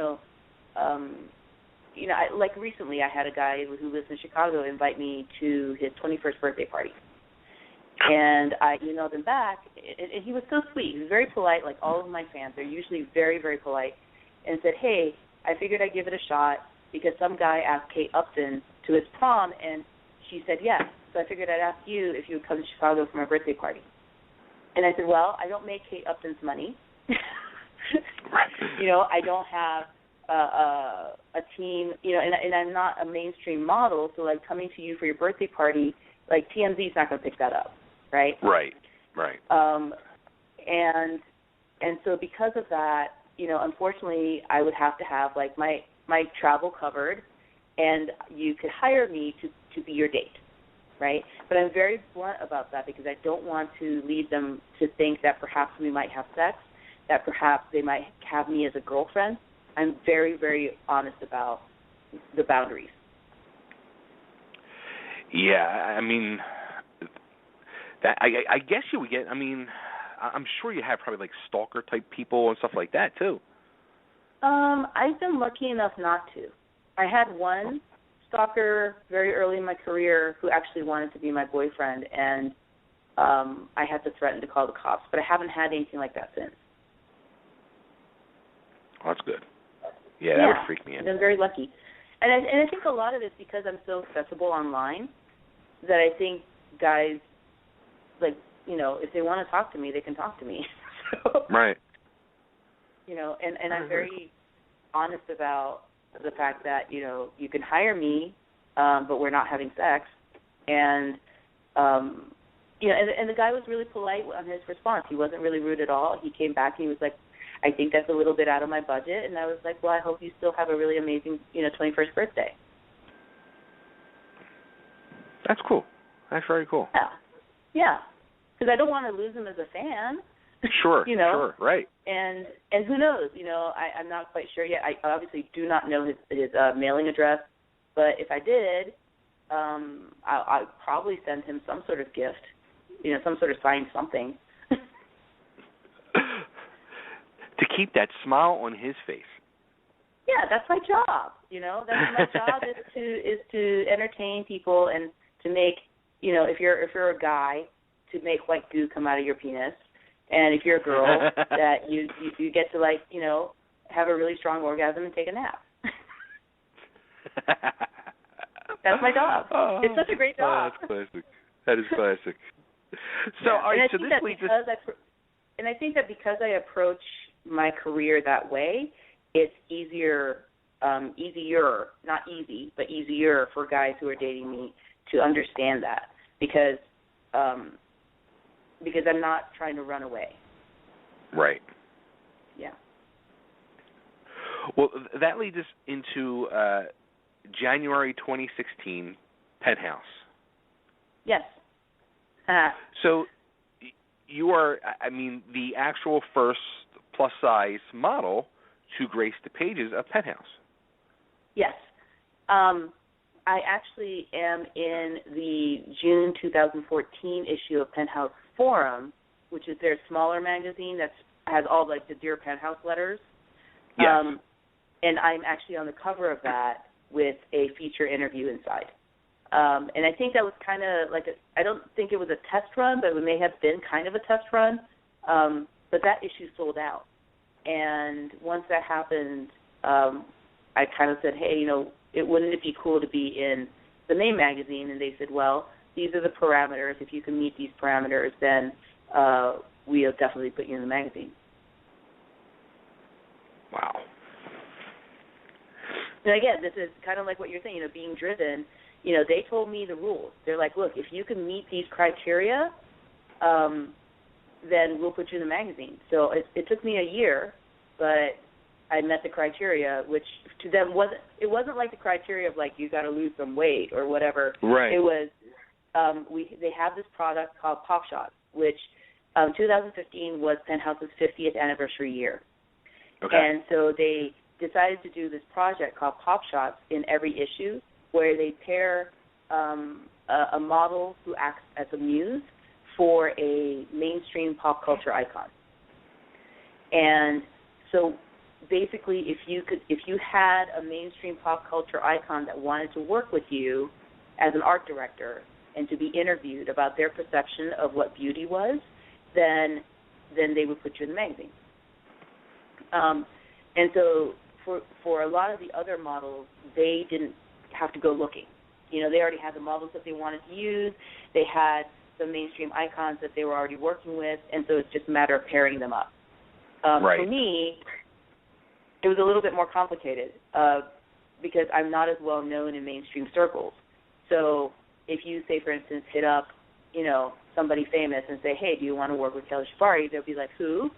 like recently I had a guy who lives in Chicago invite me to his 21st birthday party. And I emailed him back, and he was so sweet. He was very polite, like all of my fans. They're usually very, very polite, and said, hey, I figured I'd give it a shot because some guy asked Kate Upton to his prom, and she said yes. So I figured I'd ask you if you would come to Chicago for my birthday party. And I said, well, I don't make Kate Upton's money. I don't have a team, and I'm not a mainstream model, so like coming to you for your birthday party, like TMZ's not going to pick that up, right? Right. And so because of that, unfortunately, I would have to have like my travel covered, and you could hire me to be your date, right? But I'm very blunt about that because I don't want to lead them to think that perhaps we might have sex, that perhaps they might have me as a girlfriend. I'm very, very honest about the boundaries. Yeah, I mean, that I guess you would get. I mean, I'm sure you have probably like stalker type people and stuff like that too. I've been lucky enough not to. I had one stalker very early in my career who actually wanted to be my boyfriend, and I had to threaten to call the cops. But I haven't had anything like that since. Oh, that's good. Yeah, that would freak me out. I'm very lucky. And I think a lot of it's because I'm so accessible online that I think guys, like, if they want to talk to me, they can talk to me. So, right. And I'm very honest about the fact that, you can hire me, but we're not having sex. And, and the guy was really polite on his response. He wasn't really rude at all. He came back and he was like, I think that's a little bit out of my budget. And I was like, well, I hope you still have a really amazing, 21st birthday. That's cool. That's very cool. Yeah. Because I don't want to lose him as a fan. Sure, sure, right. And who knows, I'm not quite sure yet. I obviously do not know his mailing address, but if I did, I'd probably send him some sort of gift, some sort of signed something. To keep that smile on his face. Yeah, that's my job. That's my job is to entertain people and to make, if you're a guy, to make white goo come out of your penis, and if you're a girl, that you get to have a really strong orgasm and take a nap. That's my job. It's such a great job. That's classic. That is classic. So, all right. So this leads us. And I think that because I approach my career that way, it's easier, not easy, but easier for guys who are dating me to understand that because I'm not trying to run away. Right. Yeah. Well, that leads us into January 2016, Penthouse. Yes. So you are, the actual first plus-size model to grace the pages of Penthouse. Yes. I actually am in the June 2014 issue of Penthouse Forum, which is their smaller magazine that has all the Dear Penthouse letters. Yes. And I'm actually on the cover of that with a feature interview inside. And I think that was kind of I don't think it was a test run, but it may have been kind of a test run. But that issue sold out. And once that happened, I kind of said, hey, wouldn't it be cool to be in the main magazine? And they said, well, these are the parameters. If you can meet these parameters, then we'll definitely put you in the magazine. Wow. And again, this is kind of like what you're saying, being driven. They told me the rules. They're like, look, if you can meet these criteria, then we'll put you in the magazine. So it took me a year, but I met the criteria, which to them wasn't like the criteria of you got to lose some weight or whatever. Right. It was they have this product called Pop Shots, which 2015 was Penthouse's 50th anniversary year. Okay. And so they decided to do this project called Pop Shots in every issue, where they pair a model who acts as a muse for a mainstream pop culture icon. And so basically, if you had a mainstream pop culture icon that wanted to work with you as an art director and to be interviewed about their perception of what beauty was, then they would put you in the magazine. And so for a lot of the other models, they didn't have to go looking. They already had the models that they wanted to use. They had the mainstream icons that they were already working with, and so it's just a matter of pairing them up. Right. For me, it was a little bit more complicated because I'm not as well known in mainstream circles. So if you, say, for instance, hit up, somebody famous and say, hey, do you want to work with Kelly Shibari? They'll be like, who?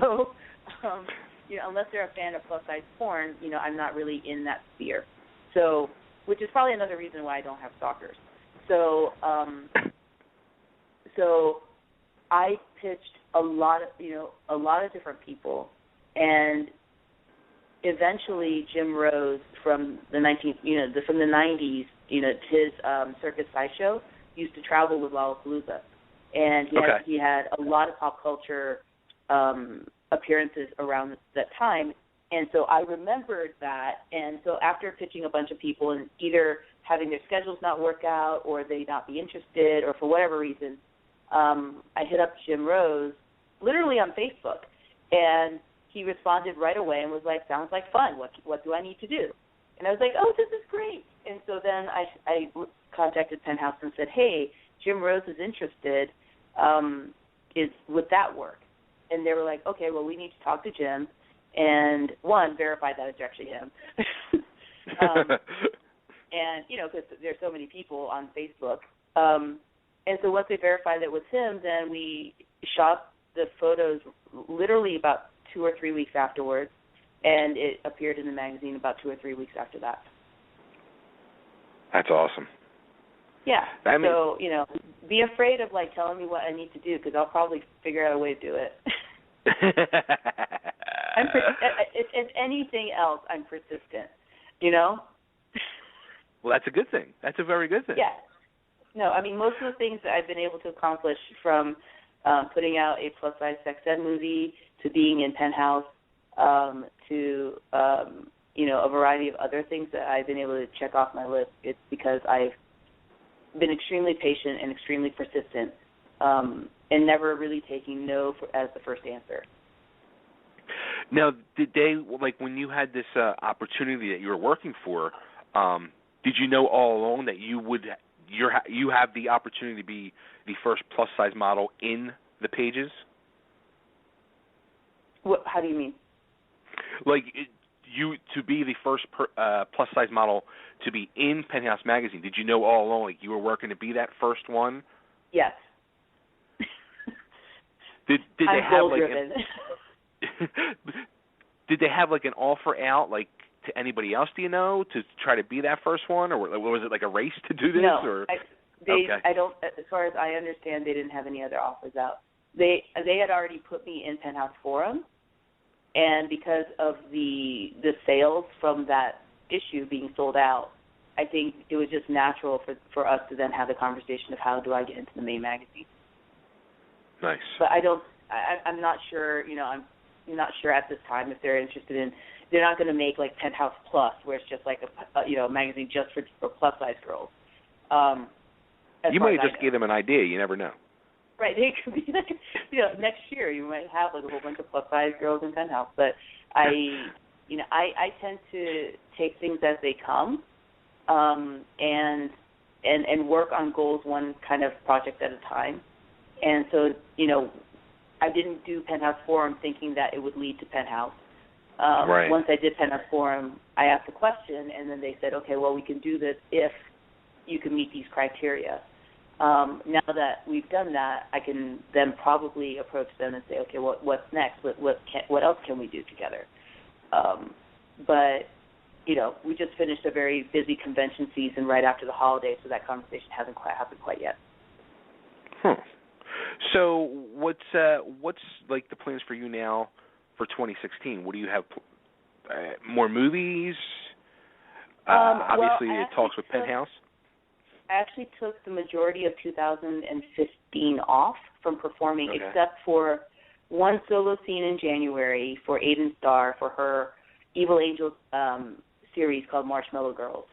So, unless they're a fan of plus-size porn, I'm not really in that sphere. So, which is probably another reason why I don't have stalkers. So, so I pitched a lot of different people, and eventually Jim Rose from the 90s, his Circus Sideshow used to travel with Lollapalooza, and he had a lot of pop culture appearances around that time, and so I remembered that, and so after pitching a bunch of people and either having their schedules not work out or they not be interested or for whatever reason, I hit up Jim Rose literally on Facebook, and he responded right away and was like, sounds like fun. What do I need to do? And I was like, oh, this is great. And so then I contacted Penthouse and said, hey, Jim Rose is interested. Would that work? And they were like, okay, well, we need to talk to Jim and, one, verify that it's actually him. And, because there's so many people on Facebook. And so once they verified it was him, then we shot the photos literally about 2 or 3 weeks afterwards, and it appeared in the magazine about 2 or 3 weeks after that. That's awesome. Yeah. So, be afraid of, telling me what I need to do, because I'll probably figure out a way to do it. If anything else, I'm persistent, Well, that's a good thing. That's a very good thing. Yeah. No, I mean, most of the things that I've been able to accomplish, from putting out a plus-size sex ed movie to being in Penthouse to, a variety of other things that I've been able to check off my list, it's because I've been extremely patient and extremely persistent, and never really taking no as the first answer. Now, did they, when you had this opportunity that you were working for, did you know all along that you have the opportunity to be the first plus-size model in the pages? How do you mean? To be the first plus-size model to be in Penthouse Magazine, did you know all along you were working to be that first one? Yes. Did they I'm have goal-driven. Did they have an offer out to anybody else, do you know, to try to be that first one, or was it a race to do this? No, or? I don't. As far as I understand, they didn't have any other offers out. They had already put me in Penthouse Forum, and because of the sales from that issue being sold out, I think it was just natural for us to then have the conversation of how do I get into the main magazine. Nice. But I'm not sure. I'm not sure at this time if they're interested in. They're not going to make Penthouse Plus, where it's just a magazine just for plus size girls. You might just give them an idea. You never know. Right. They could be next year you might have a whole bunch of plus size girls in Penthouse. But I tend to take things as they come, and work on goals one kind of project at a time. And so I didn't do Penthouse Forum thinking that it would lead to Penthouse. Right. Once I did Penthouse Forum, I asked the question, and then they said, okay, well, we can do this if you can meet these criteria. Now that we've done that, I can then probably approach them and say, okay, what's next? What else can we do together? But, we just finished a very busy convention season right after the holidays, so that conversation hasn't quite happened quite yet. So what's the plans for you now for 2016? What do you have? More movies? Obviously, it talks with Penthouse. I actually took the majority of 2015 off from performing, except for one solo scene in January for Aiden Starr for her Evil Angels series called Marshmallow Girls.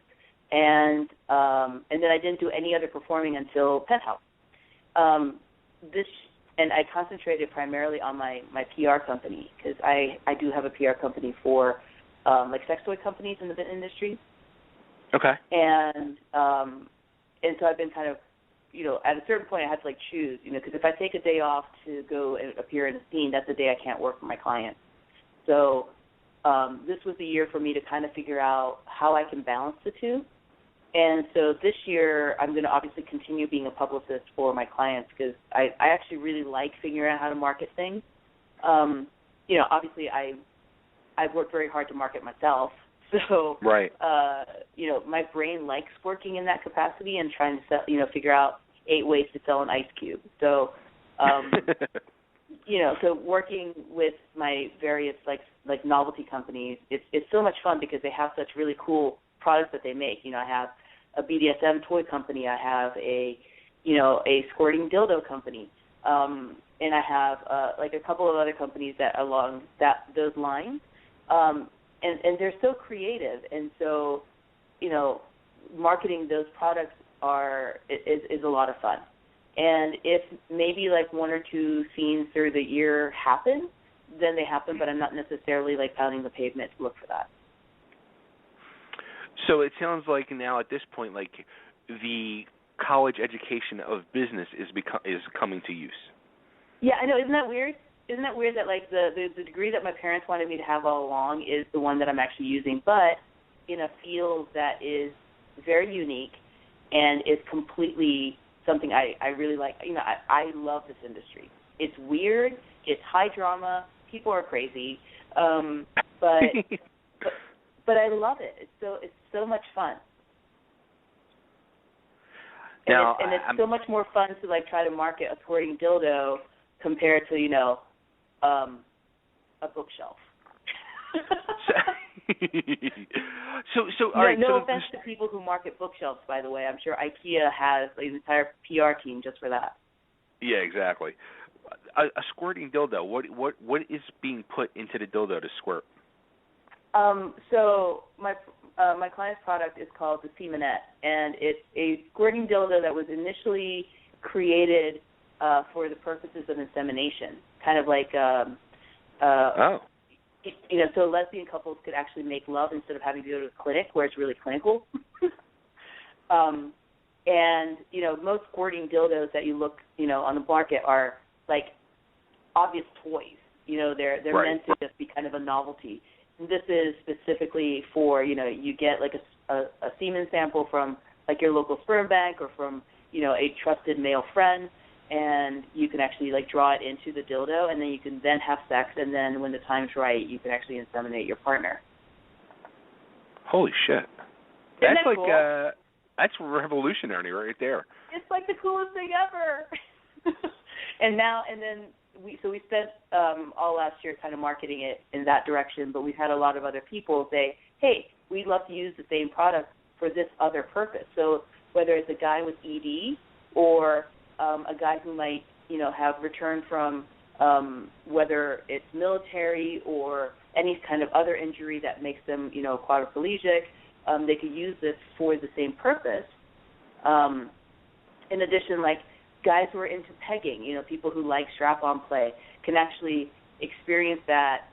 And then I didn't do any other performing until Penthouse. And I concentrated primarily on my PR company, because I do have a PR company for like sex toy companies in the industry. Okay. And so I've been kind of, at a certain point I had to like choose, because if I take a day off to go and appear in a scene, that's the day I can't work for my client. So this was the year for me to kind of figure out how I can balance the two. And so this year I'm going to obviously continue being a publicist for my clients, because I actually really like figuring out how to market things. Obviously I've worked very hard to market myself. So, right. My brain likes working in that capacity and trying to sell, figure out 8 ways to sell an ice cube. So, so working with my various like novelty companies, it's so much fun because they have such really cool products that they make. I have a BDSM toy company. I have a squirting dildo company, and I have like a couple of other companies that along those lines. And they're so creative, and so, marketing those products is a lot of fun. And if maybe like 1 or 2 scenes through the year happen, then they happen, but I'm not necessarily like pounding the pavement to look for that. So it sounds like now at this point, like the college education of business is coming to use. Yeah, I know. Isn't that weird? Isn't that weird that like the degree that my parents wanted me to have all along is the one that I'm actually using, but in a field that is very unique and is completely something I really like. I love this industry. It's weird. It's high drama. People are crazy, but I love it. It's so much fun. Now, and it's so much more fun to like try to market a squirting dildo compared to a bookshelf. so all right. No offense to people who market bookshelves, by the way. I'm sure IKEA has an entire PR team just for that. Yeah, exactly. A squirting dildo. What is being put into the dildo to squirt? So my client's product is called the Semenette, and it's a squirting dildo that was initially created for the purposes of insemination, kind of like so lesbian couples could actually make love instead of having to go to the clinic, where it's really clinical. And most squirting dildos that you look on the market are like obvious toys. They're right. meant to just be kind of a novelty. And this is specifically for you get like a semen sample from like your local sperm bank or from a trusted male friend, and you can actually like draw it into the dildo, and then you can then have sex, and then when the time's right, you can actually inseminate your partner. Holy shit! Isn't That's that like cool? That's revolutionary right there. It's like the coolest thing ever. and then we spent all last year kind of marketing it in that direction, but we've had a lot of other people say, hey, we'd love to use the same product for this other purpose. So whether it's a guy with ED or a guy who might, have returned from whether it's military or any kind of other injury that makes them, quadriplegic, they could use this for the same purpose. In addition, like guys who are into pegging, people who like strap-on play can actually experience that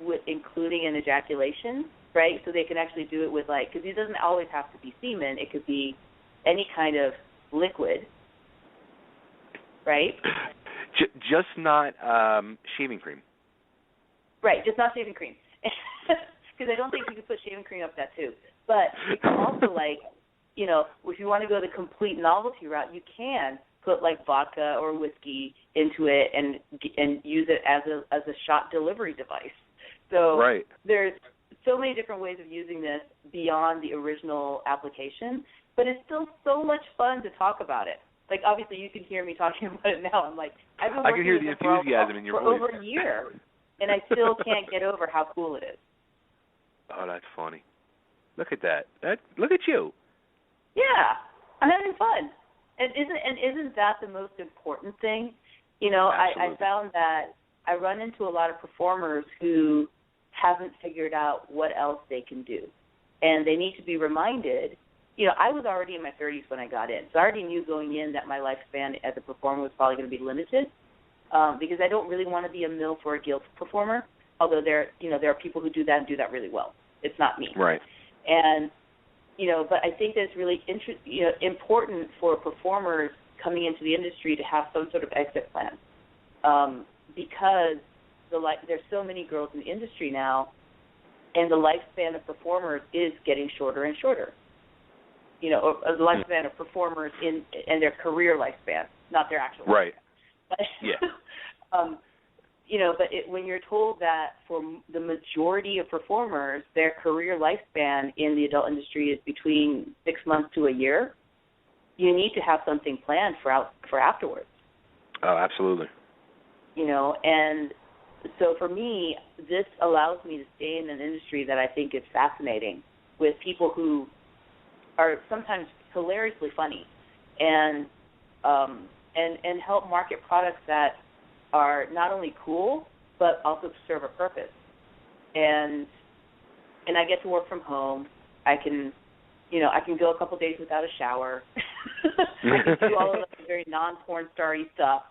with including an ejaculation, right? So they can actually do it with because it doesn't always have to be semen. It could be any kind of liquid. Right? Just not shaving cream. Right, just not shaving cream. Because I don't think you could put shaving cream up that too. But you can also if you want to go the complete novelty route, you can put like vodka or whiskey into it and use it as a shot delivery device. So right. There's so many different ways of using this beyond the original application, but it's still so much fun to talk about it. Like, obviously, you can hear me talking about it now. I'm like, I've been working with it for over a year, and I still can't get over how cool it is. Oh, that's funny. Look at that. Look at you. Yeah, I'm having fun. And isn't that the most important thing? I found that I run into a lot of performers who haven't figured out what else they can do. And they need to be reminded, I was already in my 30s when I got in. So I already knew going in that my lifespan as a performer was probably going to be limited because I don't really want to be a mill for a guild performer, although there are people who do that and do that really well. It's not me. Right. And, but I think that it's really important for performers coming into the industry to have some sort of exit plan because there's so many girls in the industry now, and the lifespan of performers is getting shorter and shorter. The lifespan of performers in their career lifespan, not their actual right. But, yeah. When you're told that for the majority of performers, their career lifespan in the adult industry is between 6 months to a year, you need to have something planned for afterwards. Oh, absolutely. And so for me, this allows me to stay in an industry that I think is fascinating with people who are sometimes hilariously funny and help market products that are not only cool but also serve a purpose. And I get to work from home. I can go a couple days without a shower. I can do all of the very non-porn starry stuff.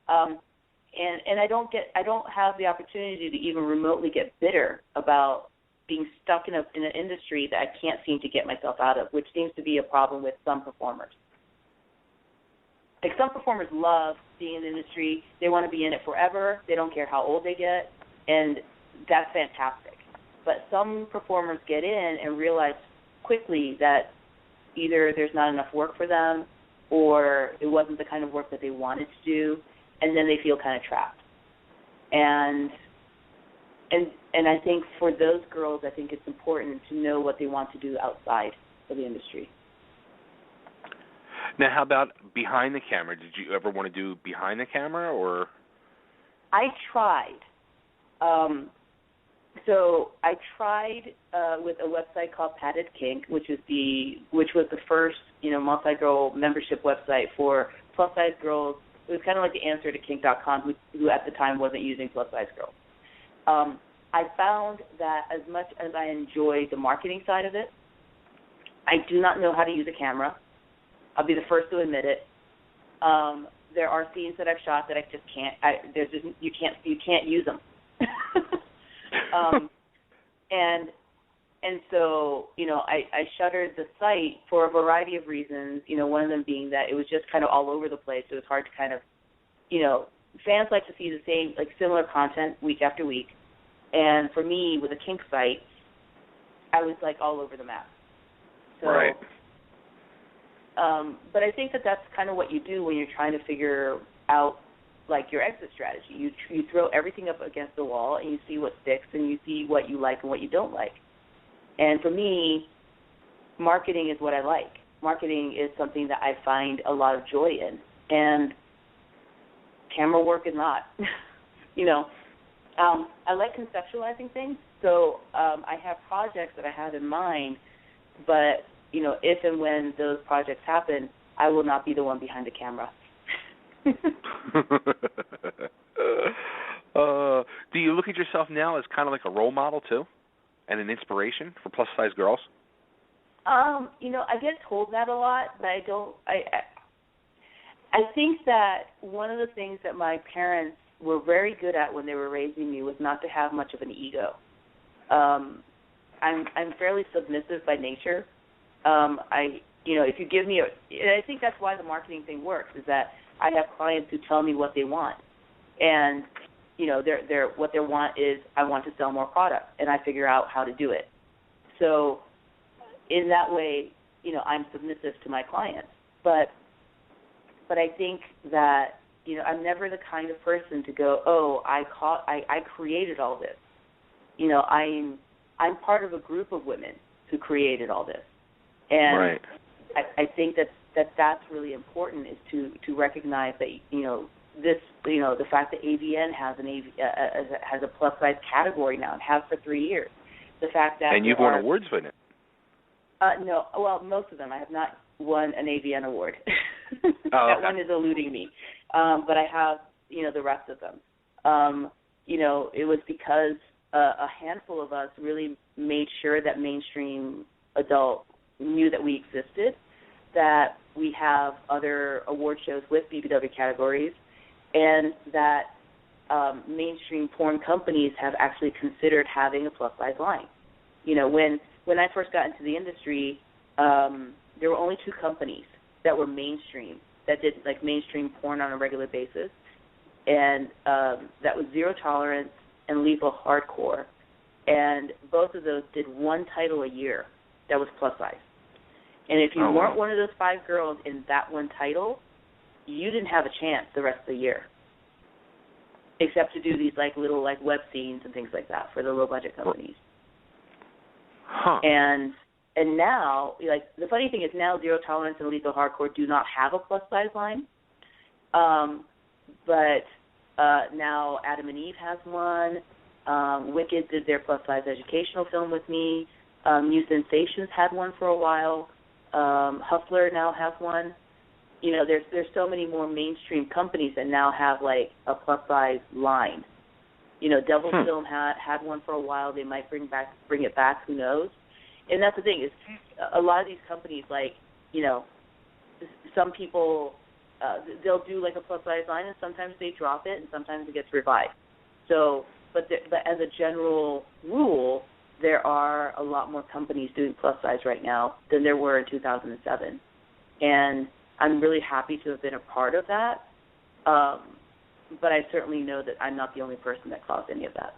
And I don't have the opportunity to even remotely get bitter about being stuck in an industry that I can't seem to get myself out of, which seems to be a problem with some performers. Like some performers love being in the industry. They want to be in it forever. They don't care how old they get, and that's fantastic. But some performers get in and realize quickly that either there's not enough work for them or it wasn't the kind of work that they wanted to do, and then they feel kind of trapped. And I think for those girls, I think it's important to know what they want to do outside of the industry. Now, how about behind the camera? Did you ever want to do behind the camera, or? I tried. So I tried with a website called Padded Kink, which was the first multi-girl membership website for plus-size girls. It was kind of like the answer to Kink.com, who at the time wasn't using plus-size girls. I found that as much as I enjoy the marketing side of it, I do not know how to use a camera. I'll be the first to admit it. There are scenes that I've shot that I just can't. You can't use them. And so I shuttered the site for a variety of reasons. One of them being that it was just kind of all over the place. It was hard to kind of, fans like to see the same similar content week after week. And for me, with a kink site, I was all over the map. So, right. But I think that that's kind of what you do when you're trying to figure out your exit strategy. You throw everything up against the wall and you see what sticks and you see what you like and what you don't like. And for me, marketing is what I like. Marketing is something that I find a lot of joy in, and camera work is not. I like conceptualizing things, so I have projects that I have in mind, but if and when those projects happen, I will not be the one behind the camera. Do you look at yourself now as kind of like a role model too, and an inspiration for plus size girls? I get told that a lot, but I don't. I think that one of the things that my parents were very good at when they were raising me was not to have much of an ego. I'm fairly submissive by nature. If you give me I think that's why the marketing thing works, is that I have clients who tell me what they want, and what they want is, I want to sell more product, and I figure out how to do it. So in that way, I'm submissive to my clients, but I think that I'm never the kind of person to go, oh, I created all this. I'm part of a group of women who created all this, and right. I think that's really important, is to recognize that the fact that AVN has a plus size category now and has for 3 years. The fact that and you've won awards with it. No, well, most of them. I have not won an AVN award. That one is eluding me, but I have the rest of them. it was because a handful of us really made sure that mainstream adult knew that we existed, that we have other award shows with BBW categories, and that mainstream porn companies have actually considered having a plus-size line. When I first got into the industry, there were only 2 companies that were mainstream, that did like mainstream porn on a regular basis, and that was Zero Tolerance and Lethal Hardcore, and both of those did 1 title a year that was plus-size. And if you weren't one of those 5 girls in that 1 title, you didn't have a chance the rest of the year, except to do these like little like web scenes and things like that for the low-budget companies. Huh. And now, like, the funny thing is now Zero Tolerance and Lethal Hardcore do not have a plus-size line, but now Adam and Eve has one. Wicked did their plus-size educational film with me. New Sensations had one for a while. Hustler now has one. There's so many more mainstream companies that now have like a plus-size line. Devil's Film had one for a while. They might bring it back. Who knows? And that's the thing is, a lot of these companies, like, some people they'll do like a plus-size line, and sometimes they drop it, and sometimes it gets revived. So, but as a general rule, there are a lot more companies doing plus-size right now than there were in 2007, and I'm really happy to have been a part of that. But I certainly know that I'm not the only person that caused any of that.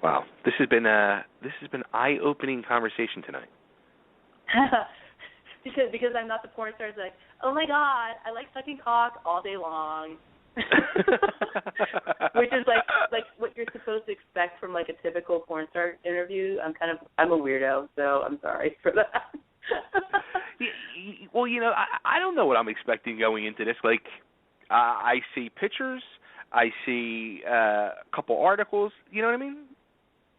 Wow, this has been eye-opening conversation tonight. because I'm not the porn star. It's like, oh my God, I like sucking cock all day long, which is like what you're supposed to expect from like a typical porn star interview. I'm a weirdo, so I'm sorry for that. Well, I don't know what I'm expecting going into this. Like, I see pictures, I see a couple articles. You know what I mean?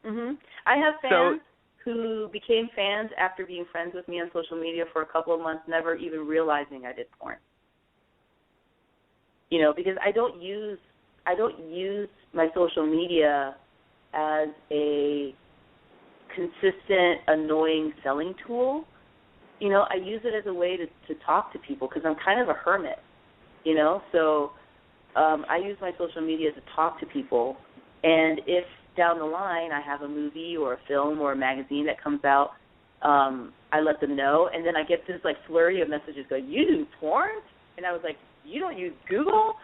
Mhm. I have fans who became fans after being friends with me on social media for a couple of months, never even realizing I did porn. Because I don't use my social media as a consistent, annoying selling tool. I use it as a way to talk to people because I'm kind of a hermit, So I use my social media to talk to people, and if down the line I have a movie or a film or a magazine that comes out, I let them know, and then I get this like flurry of messages going, "You do porn?" And I was like, "You don't use Google?"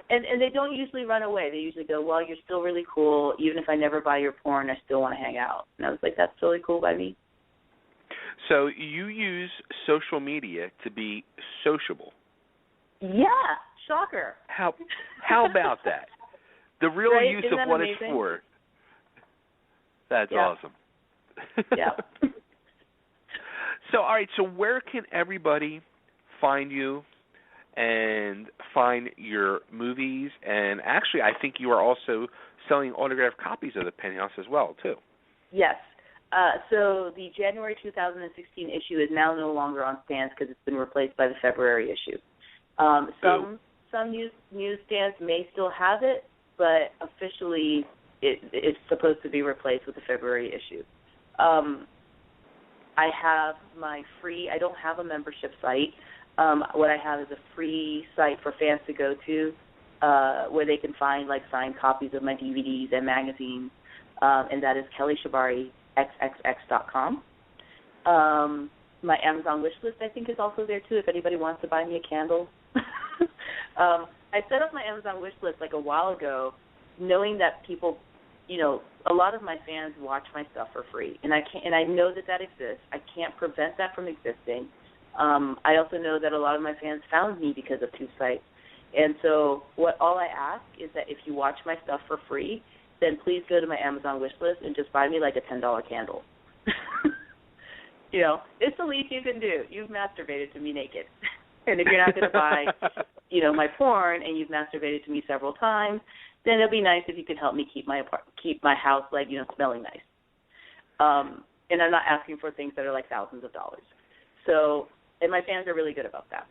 And they don't usually run away. They usually go, "Well, you're still really cool. Even if I never buy your porn, I still want to hang out." And I was like, "That's totally cool by me." So you use social media to be sociable. Yeah, shocker. How about that? The real right? use Isn't of that what amazing? it's for. That's awesome. Yeah. So, all right, so where can everybody find you and find your movies? And actually, I think you are also selling autographed copies of the Penthouse as well, too. Yes. So the January 2016 issue is now no longer on stands because it's been replaced by the February issue. Some newsstands may still have it, but officially it's supposed to be replaced with the February issue. I have I don't have a membership site. What I have is a free site for fans to go to where they can find like signed copies of my DVDs and magazines, and that is kellyshibarixxx.com. My Amazon wish list, I think, is also there, too, if anybody wants to buy me a candle. I set up my Amazon wish list like a while ago, knowing that people, a lot of my fans watch my stuff for free, and I know that exists. I can't prevent that from existing. I also know that a lot of my fans found me because of two sites, and so all I ask is that if you watch my stuff for free, then please go to my Amazon wish list and just buy me like a $10 candle. It's the least you can do. You've masturbated to me naked. And if you're not going to buy, my porn, and you've masturbated to me several times, then it'll be nice if you could help me keep my house like, smelling nice. And I'm not asking for things that are like thousands of dollars. So, and my fans are really good about that.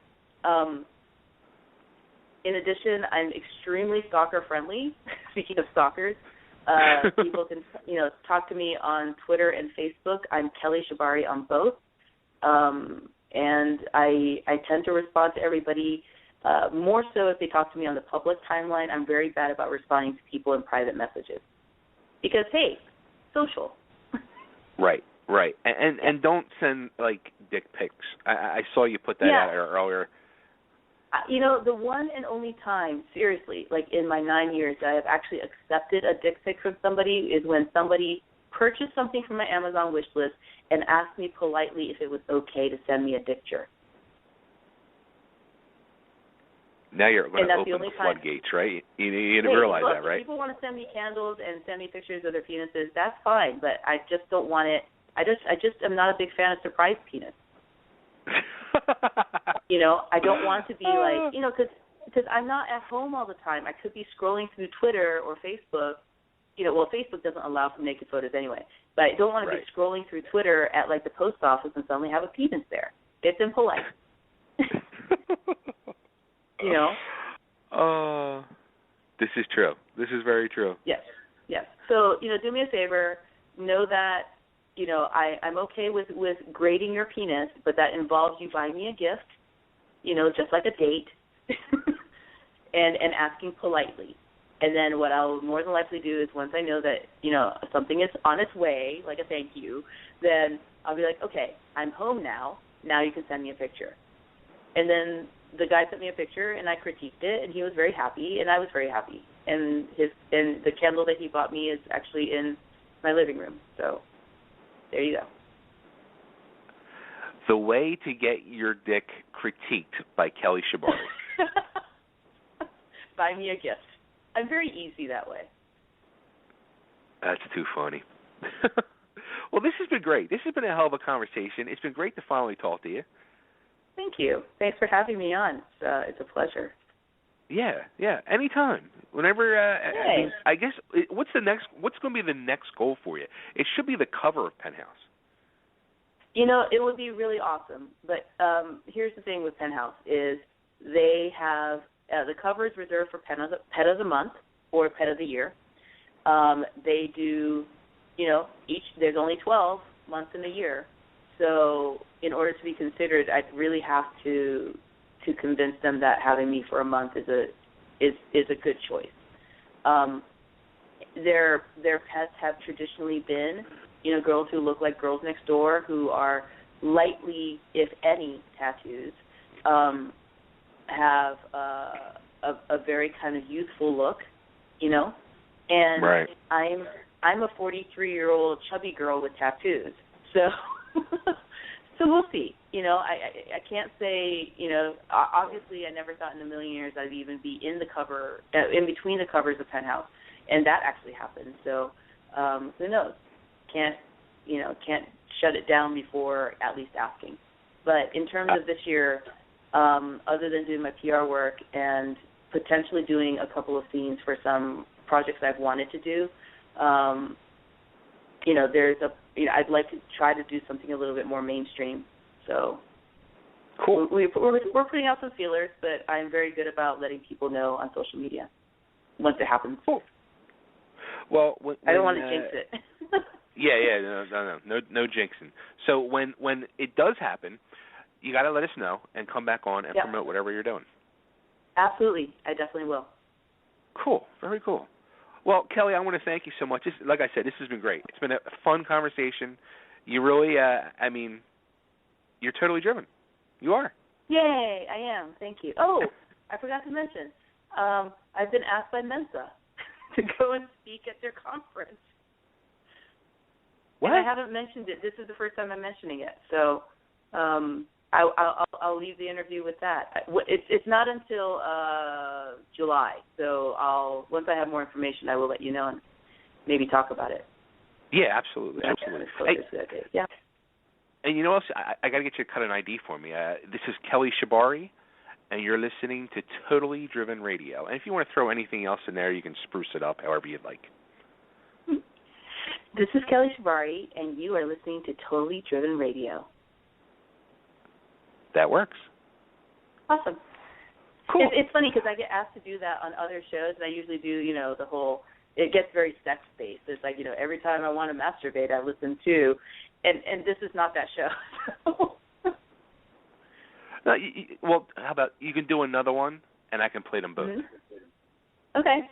in addition, I'm extremely stalker friendly. Speaking of stalkers, people can talk to me on Twitter and Facebook. I'm Kelly Shibari on both, and I tend to respond to everybody. More so if they talk to me on the public timeline. I'm very bad about responding to people in private messages because hey, social. Right. And don't send like dick pics. I saw you put that out earlier. The one and only time, seriously, like in my 9 years that I have actually accepted a dick pic from somebody is when somebody purchased something from my Amazon wish list and asked me politely if it was okay to send me a picture. Now you're going to open the floodgates, right? You didn't realize that, right? People want to send me candles and send me pictures of their penises. That's fine, but I just don't want it. I just am not a big fan of surprise penis. I don't want to be like, because I'm not at home all the time. I could be scrolling through Twitter or Facebook. Facebook doesn't allow for naked photos anyway. But I don't want to be scrolling through Twitter at like the post office and suddenly have a penis there. It's impolite. This is true. This is very true. Yes. So, do me a favor. Know that, I'm okay with grading your penis, but that involves you buying me a gift, just like a date, and asking politely. And then what I'll more than likely do is once I know that, something is on its way, like a thank you, then I'll be like, okay, I'm home now. Now you can send me a picture. And then the guy sent me a picture, and I critiqued it, and he was very happy, and I was very happy. And the candle that he bought me is actually in my living room. So there you go. The way to get your dick critiqued by Kelly Shibari. Buy me a gift. I'm very easy that way. That's too funny. Well, this has been great. This has been a hell of a conversation. It's been great to finally talk to you. Thank you. Thanks for having me on. It's a pleasure. Yeah. Anytime. Whenever. I guess what's going to be the next goal for you? It should be the cover of Penthouse. It would be really awesome. But here's the thing with Penthouse is they have the cover is reserved for Pet of the Month or Pet of the Year. They do, there's only 12 months in a year. So in order to be considered, I'd really have to convince them that having me for a month is a good choice. Their pets have traditionally been, girls who look like girls next door who are lightly, if any, tattoos, have a very kind of youthful look, and right. I'm a 43-year-old chubby girl with tattoos, so. So we'll see. I can't say, obviously I never thought in a million years I'd even be in the cover, in between the covers of Penthouse, and that actually happened. So who knows? Can't shut it down before at least asking. But in terms of this year, other than doing my PR work and potentially doing a couple of scenes for some projects I've wanted to do, I'd like to try to do something a little bit more mainstream. So cool. We're putting out some feelers, but I'm very good about letting people know on social media once it happens. Cool. Well, I don't want to jinx it. No jinxing. So when it does happen, you got to let us know and come back on and promote whatever you're doing. Absolutely. I definitely will. Cool. Very cool. Well, Kelly, I want to thank you so much. Like I said, this has been great. It's been a fun conversation. You really, you're totally driven. You are. Yay, I am. Thank you. Oh, I forgot to mention, I've been asked by Mensa to go and speak at their conference. What? And I haven't mentioned it. This is the first time I'm mentioning it. So I'll leave the interview with that. It's not until July, so once I have more information, I will let you know and maybe talk about it. Yeah, absolutely. Yeah. And you know what else? I got to get you to cut an ID for me. This is Kelly Shibari, and you're listening to Totally Driven Radio. And if you want to throw anything else in there, you can spruce it up however you'd like. This is Kelly Shibari, and you are listening to Totally Driven Radio. That works. Awesome. Cool. It's funny because I get asked to do that on other shows, and I usually do, the whole. It gets very sex based. It's like, every time I want to masturbate, I listen to, and this is not that show. No, well, how about you can do another one, and I can play them both. Mm-hmm. Okay.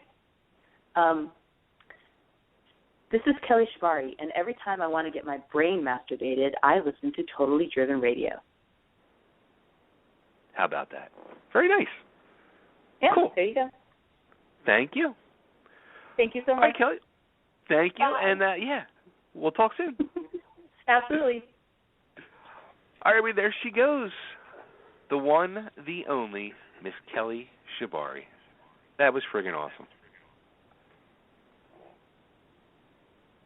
This is Kelly Shibari, and every time I want to get my brain masturbated, I listen to Totally Driven Radio. How about that? Very nice. Yeah, cool. There you go. Thank you. Thank you so much. All right, Kelly. Thank you, Bye. and we'll talk soon. Absolutely. All right, there she goes. The one, the only, Miss Kelly Shibari. That was friggin' awesome.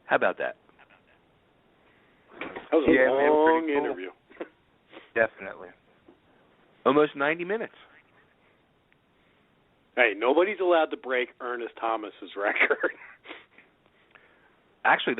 How about that? That was a long interview. Definitely. Almost 90 minutes. Hey, nobody's allowed to break Ernest Thomas's record. Actually,